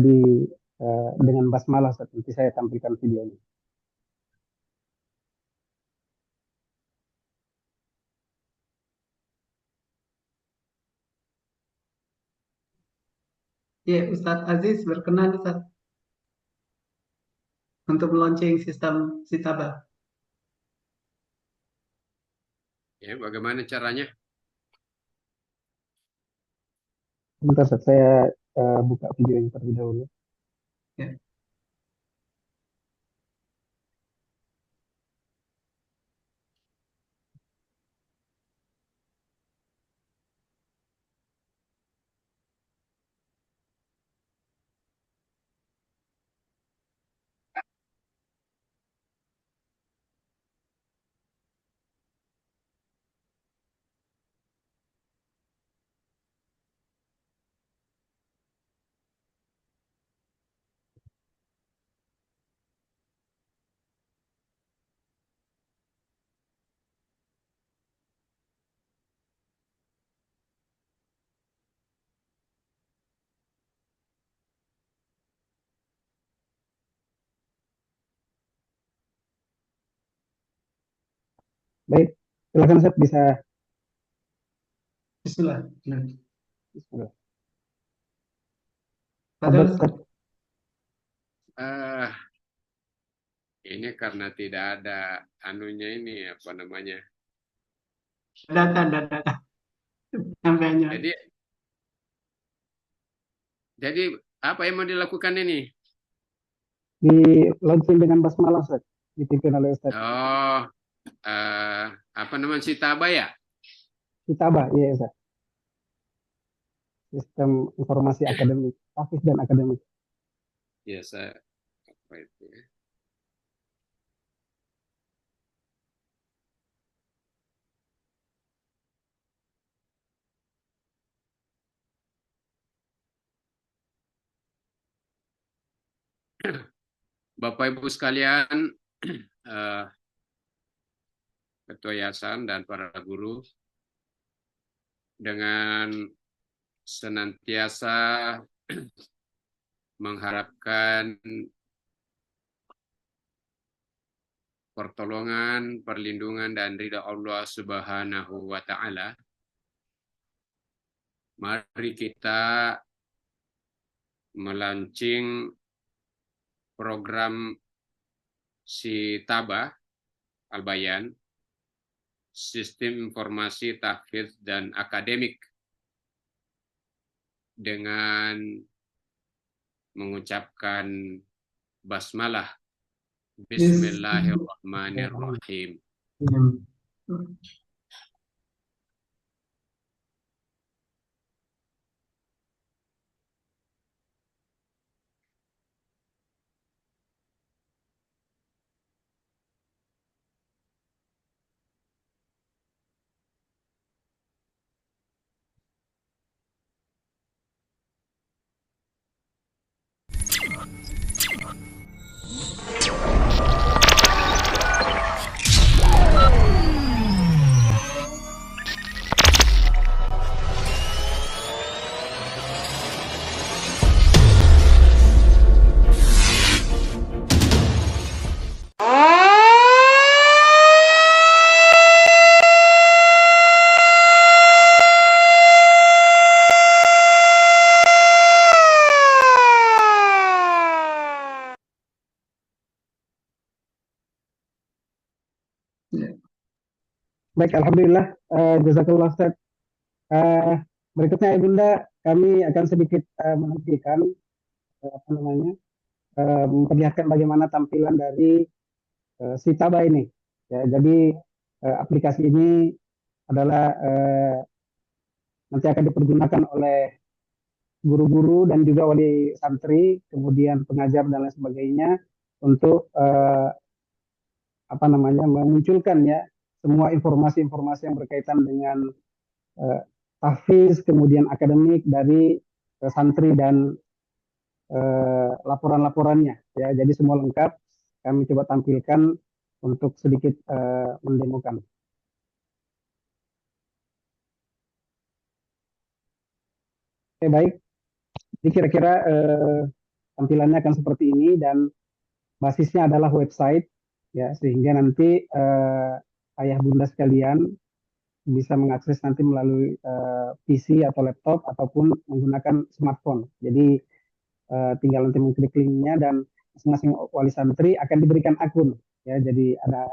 dengan basmalah Ustadz, nanti saya tampilkan videonya. Ya, Ustadz Aziz berkenan Ustadz untuk meluncing sistem Sitaba. Ya, bagaimana caranya? Sebentar Ustadz, saya buka videonya terlebih dahulu. Ya. Baik, silakan Ustaz bisa. Bismillah. Bismillah. Fadal, Fadal, Ustaz. Ah, ini karena tidak ada anunya ini apa namanya. dadakan. Sampainya. Jadi apa yang mau dilakukan ini? Di launching dengan basmalah, Ustaz. Dipimpin oleh Ustaz. Oh, apa namanya Sitaba ya? Kitabah, iya Ustaz. Sistem informasi akademik, tahfiz dan akademik. Ya, saya apa itu ya? Bapak Ibu sekalian, Ketua Yayasan dan para guru, dengan senantiasa mengharapkan pertolongan, perlindungan, dan ridha Allah Subhanahu wa Ta'ala, mari kita melaunching program Sitaba Al-Bayan, Sistem Informasi Tahfidz dan Akademik, dengan mengucapkan basmalah. Bismillahirrahmanirrahim. Baik, alhamdulillah. Jazakallah Ustaz. Berikutnya Ibunda, kami akan sedikit menampilkan apa namanya, memperlihatkan bagaimana tampilan dari Sitaba ini. Ya, jadi aplikasi ini adalah nanti akan dipergunakan oleh guru-guru dan juga wali santri, kemudian pengajar dan lain sebagainya untuk apa namanya, memunculkan ya semua informasi-informasi yang berkaitan dengan tahfiz, kemudian akademik dari santri dan laporan-laporannya. Ya, jadi semua lengkap. Kami coba tampilkan untuk sedikit mendemokan. Oke, baik. Jadi kira-kira tampilannya akan seperti ini dan basisnya adalah website, ya, sehingga nanti ayah bunda sekalian bisa mengakses nanti melalui PC atau laptop ataupun menggunakan smartphone. Jadi tinggal nanti mengklik linknya dan masing-masing wali santri akan diberikan akun. Ya, jadi ada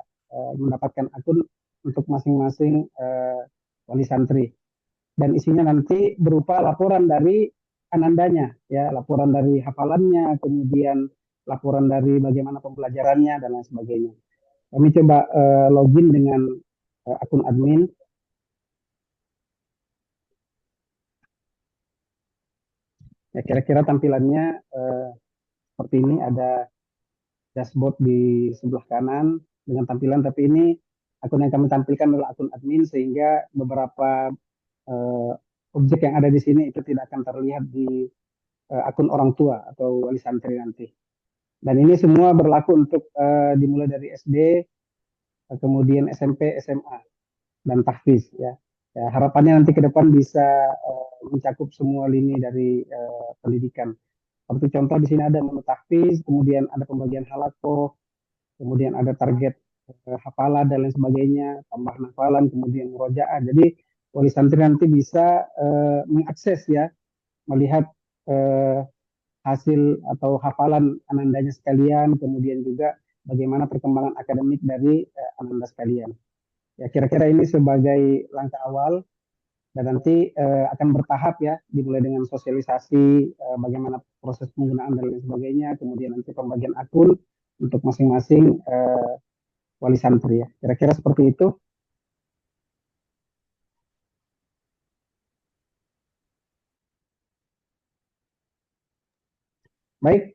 mendapatkan akun untuk masing-masing wali santri. Dan isinya nanti berupa laporan dari anandanya, ya, laporan dari hafalannya, kemudian laporan dari bagaimana pembelajarannya dan lain sebagainya. Kami coba login dengan akun admin. Ya, kira-kira tampilannya seperti ini, ada dashboard di sebelah kanan dengan tampilan, tapi ini akun yang kami tampilkan adalah akun admin sehingga beberapa objek yang ada di sini itu tidak akan terlihat di akun orang tua atau wali santri nanti. Dan ini semua berlaku untuk dimulai dari SD, kemudian SMP, SMA, dan tahfiz ya. Ya, harapannya nanti ke depan bisa mencakup semua lini dari pendidikan. Seperti contoh di sini ada menu tahfiz, kemudian ada pembagian halakoh, kemudian ada target hafalan dan lain sebagainya, tambah hafalan, kemudian murojaah. Jadi wali santri nanti bisa mengakses ya, melihat eh, hasil atau hafalan anandanya sekalian, kemudian juga bagaimana perkembangan akademik dari ananda sekalian. Ya kira-kira ini sebagai langkah awal dan nanti akan bertahap ya, dimulai dengan sosialisasi bagaimana proses penggunaan dan lain sebagainya, kemudian nanti pembagian akun untuk masing-masing wali santri ya. Kira-kira seperti itu. Baik,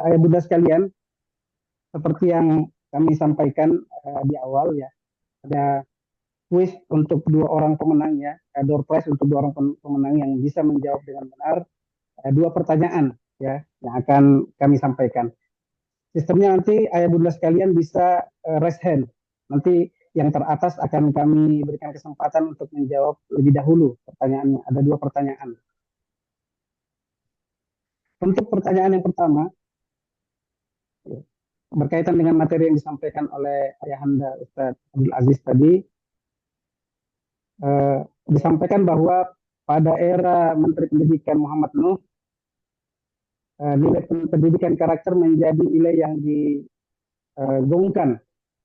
ayah bunda sekalian, seperti yang kami sampaikan di awal ya, ada kuis untuk dua orang pemenang ya, door prize untuk dua orang pemenang yang bisa menjawab dengan benar dua pertanyaan ya yang akan kami sampaikan. Sistemnya nanti ayah bunda sekalian bisa raise hand. Nanti yang teratas akan kami berikan kesempatan untuk menjawab lebih dahulu pertanyaannya. Ada dua pertanyaan. Untuk pertanyaan yang pertama, berkaitan dengan materi yang disampaikan oleh Ayahanda Ustadz Abdul Aziz tadi, disampaikan bahwa pada era Menteri Pendidikan Muhammad Nuh, nilai pendidikan karakter menjadi nilai yang digaungkan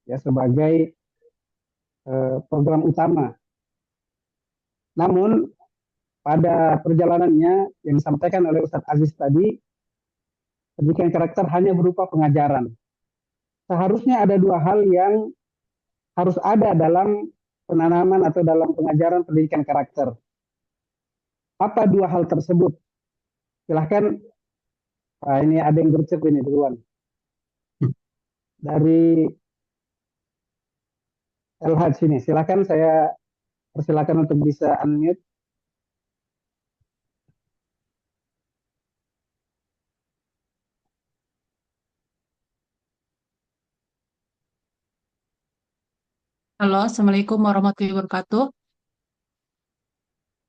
ya sebagai program utama. Namun pada perjalanannya yang disampaikan oleh Ustadz Aziz tadi, pendidikan karakter hanya berupa pengajaran. Seharusnya ada dua hal yang harus ada dalam penanaman atau dalam pengajaran pendidikan karakter. Apa dua hal tersebut? Silahkan, ini ada yang gercep ini duluan. Dari LH sini, silahkan saya persilakan untuk bisa unmute. Halo, Assalamualaikum warahmatullahi wabarakatuh.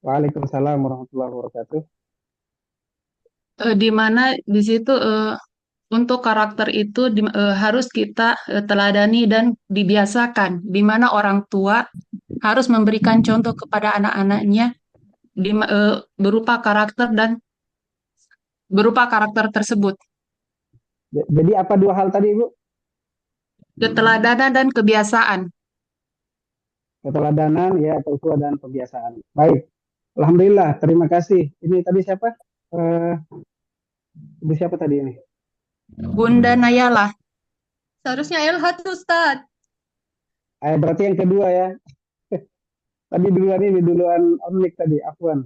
Waalaikumsalam warahmatullahi wabarakatuh. Di mana di situ untuk karakter itu harus kita teladani dan dibiasakan, di mana orang tua harus memberikan contoh kepada anak-anaknya berupa karakter tersebut. Jadi apa dua hal tadi, Ibu? Keteladanan dan kebiasaan. Keteladanan ya, atau dan kebiasaan. Baik, alhamdulillah, terima kasih. Ini tadi siapa? Ibu siapa tadi ini? Bunda Nayala. Seharusnya LH Ustadz. Berarti yang kedua ya. Tadi duluan Omnik tadi, Afwan.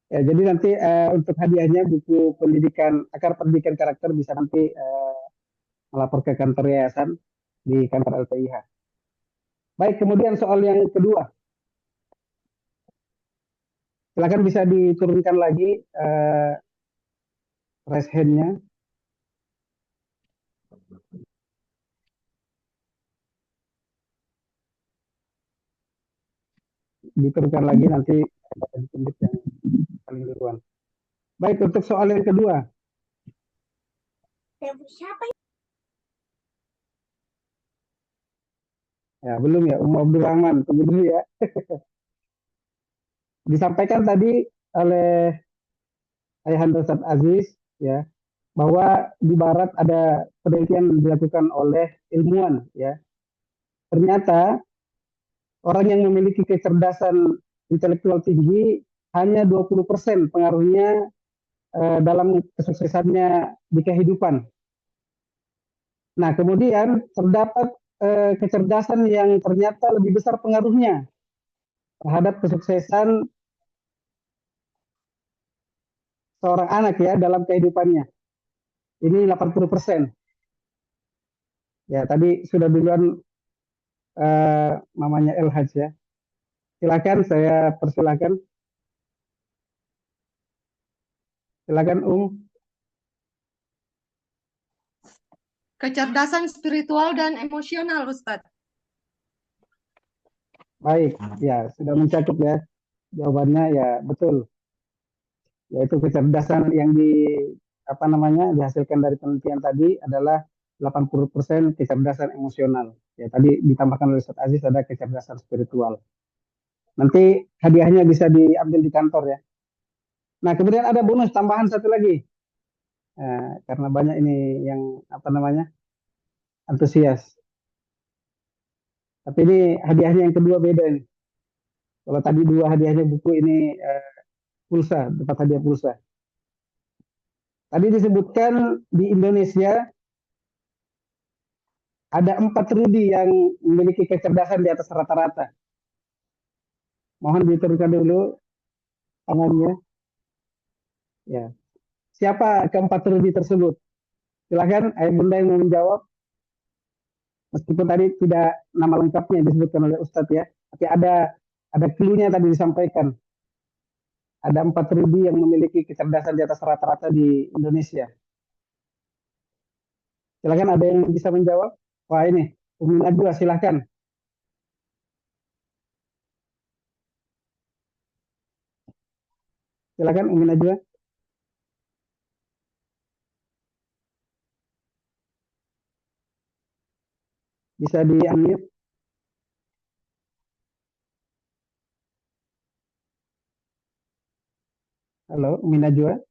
Ya, jadi nanti untuk hadiahnya buku akar pendidikan karakter bisa nanti melapor ke kantor yayasan di kantor LPIH. Baik, kemudian soal yang kedua. Silakan bisa diturunkan lagi raise hand-nya. Diturunkan lagi nanti ditunjuk yang paling duluan. Baik, untuk soal yang kedua. Ya, belum ya, Abdul Rahman, tunggu dulu ya. Disampaikan tadi oleh Ayahanda Ustadz Aziz ya, bahwa di barat ada penelitian dilakukan oleh ilmuwan ya. Ternyata orang yang memiliki kecerdasan intelektual tinggi hanya 20% pengaruhnya dalam kesuksesannya di kehidupan. Nah, kemudian terdapat kecerdasan yang ternyata lebih besar pengaruhnya terhadap kesuksesan seorang anak ya dalam kehidupannya. Ini 80%. Ya, tadi sudah duluan namanya El Haj ya. Silakan, saya persilakan. Silakan Kecerdasan spiritual dan emosional, Ustadz. Baik, ya sudah mencakup ya. Jawabannya ya betul. Yaitu kecerdasan yang dihasilkan dari penelitian tadi adalah 80% kecerdasan emosional. Ya, tadi ditambahkan oleh Ustadz Aziz ada kecerdasan spiritual. Nanti hadiahnya bisa diambil di kantor ya. Nah, kemudian ada bonus tambahan satu lagi. Karena banyak ini yang apa namanya antusias. Tapi ini hadiahnya yang kedua beda ini. Kalau tadi dua hadiahnya buku, ini pulsa, dapat hadiah pulsa. Tadi disebutkan di Indonesia ada 4 Rudi yang memiliki kecerdasan di atas rata-rata. Mohon diturunkan dulu tangannya. Ya. Siapa keempat Rudi tersebut? Silakan, Ayah Bunda yang mau menjawab. Meskipun tadi tidak nama lengkapnya disebutkan oleh Ustadz ya, tapi ada clue-nya tadi disampaikan. Ada 4 Rudi yang memiliki kecerdasan di atas rata-rata di Indonesia. Silakan, ada yang bisa menjawab? Wah ini, Umi Najwa, silakan. Silakan Umi Najwa. Bisa di-unmute. Halo, Umi Najwa.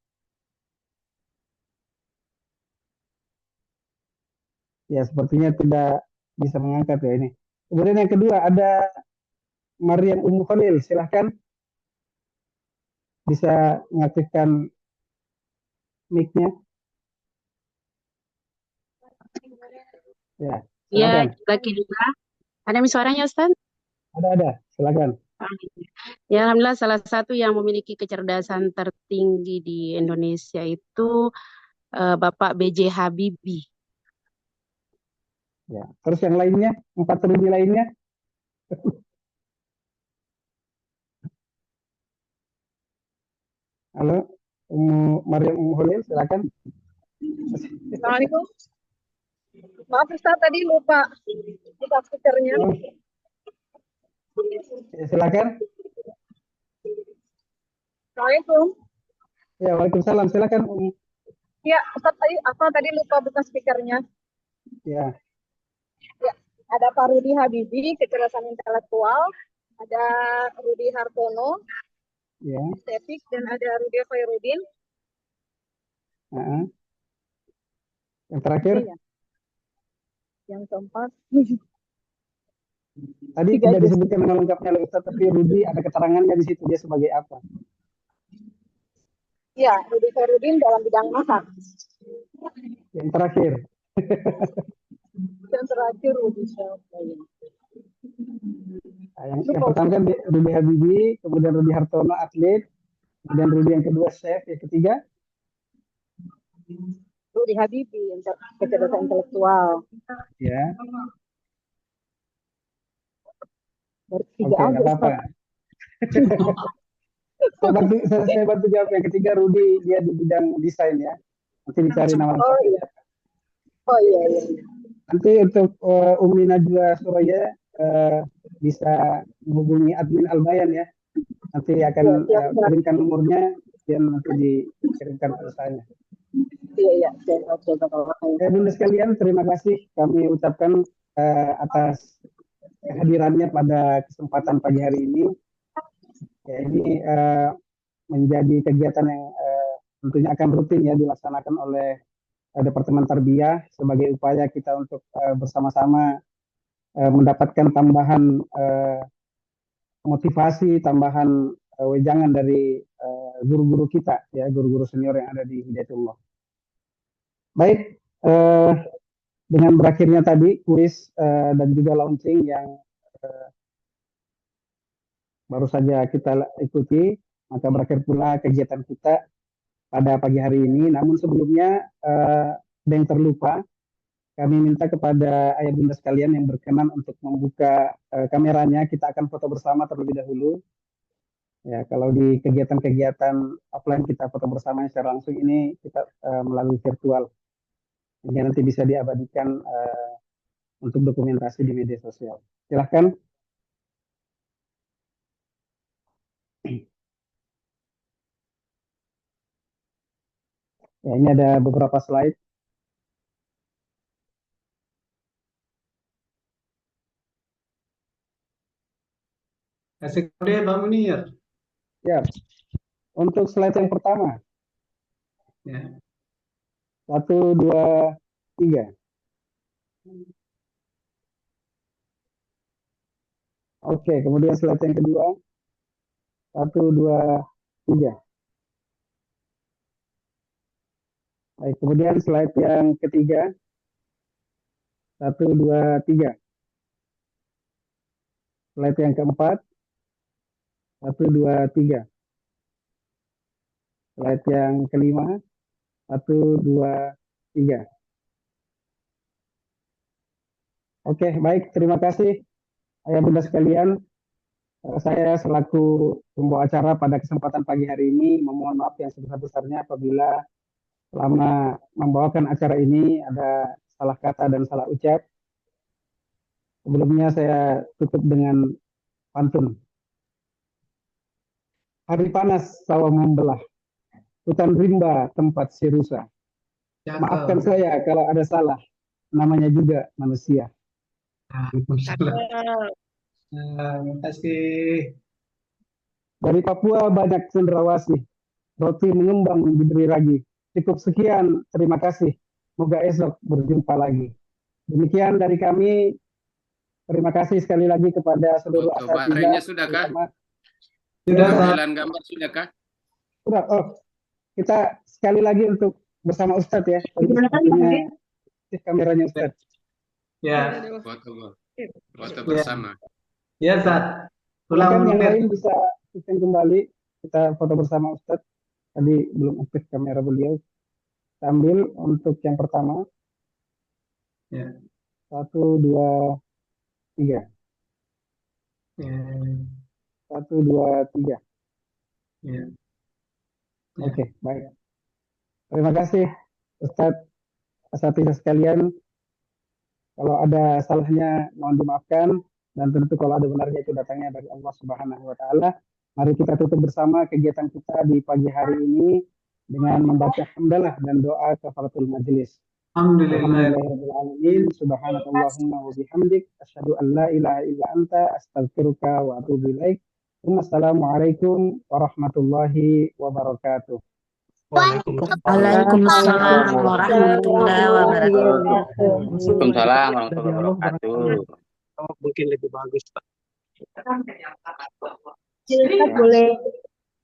Ya, sepertinya tidak bisa mengangkat ya ini. Kemudian yang kedua ada Maryam Ummu Khalil, silahkan bisa mengaktifkan mic-nya. Ya, Ya, silakan. lagi juga. Ada suaranya, Ustaz? Ada, silakan. Ya, alhamdulillah salah satu yang memiliki kecerdasan tertinggi di Indonesia itu Bapak B.J. Habibie. Ya, terus yang lainnya, 4 Rudi lainnya. Halo, Maryam Ummu Khalil, silakan. Assalamualaikum. Maaf Ustaz, tadi lupa buka speakernya. Ya, silakan. Assalamualaikum. Ya, waalaikumsalam. Silakan. Ya, Ustaz, tadi lupa buka speakernya. Ya. Ya, ada Pak Rudi Habibie, kecerdasan intelektual, ada Rudi Hartono, Ya. estetik, dan ada Rudi Khairuddin. Yang terakhir? Ya. Yang keempat. Tadi tidak disebutkan nama lengkapnya oleh Ustaz, tapi Rudi ada keterangannya di situ, dia sebagai apa? Ya, Rudi Khairuddin dalam bidang masak. Yang terakhir? Yang terakhir Rudi siapa ya? Yang pertama kan Rudi Habibie, kemudian Rudi Hartono atlet, kemudian Rudi yang kedua chef, yang ketiga Rudi Habibie, kecerdasan intelektual. Ya. Oke, apa-apa. saya bantu jawab. Yang ketiga Rudi, dia di bidang desain ya. Nanti dicari nama lengkapnya. Oh iya. Nanti untuk Umi Najwa Suraya bisa menghubungi admin Albayan ya. Nanti akan kirimkan nomornya dan nanti dikirimkan ke saya. Iya. Bunda sekalian, terima kasih kami ucapkan atas kehadirannya pada kesempatan pagi hari ini. Ya, ini menjadi kegiatan yang tentunya akan rutin ya dilaksanakan oleh Departemen Tarbiyah sebagai upaya kita untuk bersama-sama mendapatkan tambahan motivasi, tambahan wejangan dari guru-guru kita ya, guru-guru senior yang ada di Hidayatullah. Baik, dengan berakhirnya tadi kuis dan juga launching yang baru saja kita ikuti, maka berakhir pula kegiatan kita pada pagi hari ini. Namun sebelumnya ada yang terlupa, kami minta kepada ayah bunda sekalian yang berkenan untuk membuka kameranya, kita akan foto bersama terlebih dahulu. Ya, kalau di kegiatan-kegiatan offline kita foto bersama secara langsung, ini kita melalui virtual. Sehingga nanti bisa diabadikan untuk dokumentasi di media sosial. Silahkan. Ya, ini ada beberapa slide. Kasih kode Pak Munir. Ya. Untuk slide yang pertama. Ya. 1, 2, 3. Oke, kemudian slide yang kedua. 1, 2, 3. Baik, kemudian slide yang ketiga. 1, 2, 3. Slide yang keempat. 1, 2, 3. Slide yang kelima. 1, 2, 3. Oke, baik. Terima kasih ayah bunda sekalian. Saya selaku pembawa acara pada kesempatan pagi hari ini memohon maaf yang sebesar-besarnya apabila selama membawakan acara ini ada salah kata dan salah ucap. Sebelumnya saya tutup dengan pantun. Hari panas sawah membelah, hutan rimba tempat si rusa. Maafkan saya kalau ada salah, namanya juga manusia. Terima kasih. Dari Papua banyak cendrawasih, roti mengembang diberi ragi. Cukup sekian, terima kasih. Moga esok berjumpa lagi. Demikian dari kami. Terima kasih sekali lagi kepada seluruh Baterainya sudahkah? Sudah, Tampilan gambar sudahkah? Sudah. Oh, kita sekali lagi untuk bersama Ustadz ya. Kameranya Ustadz. Ya. Foto bersama. Ya, Ustadz. Ulang yang lain bisa sistem kembali. Kita foto bersama Ustadz. Tadi belum aktif kamera beliau. Kita ambil untuk yang pertama. Ya. 1, 2, 3. 1, 2, 3. Ya. Oke, baik. Terima kasih Ustadz, asatidz sekalian. Kalau ada salahnya mohon dimaafkan, dan tentu kalau ada benarnya itu datangnya dari Allah Subhanahu wa taala. Mari kita tutup bersama kegiatan kita di pagi hari ini dengan membaca hamdalah dan doa kafaratul majelis. Alhamdulillahirrahmanirrahim. Subhanakallahumma wa bihamdik asyhadu an la ilaha illa anta astaghfiruka wa atubu ilaik. Wassalamualaikum warahmatullahi wabarakatuh. Waalaikumsalam warahmatullahi wabarakatuh. Waalaikumsalam warahmatullahi wabarakatuh. Mungkin lebih bagus, Pak. Boleh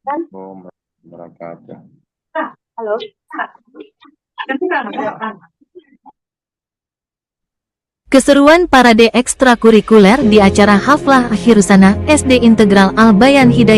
kan? Wabarakatuh. Halo. Keseruan parade ekstrakurikuler di acara Haflah Akhir Sana SD Integral Al Bayan Hidayah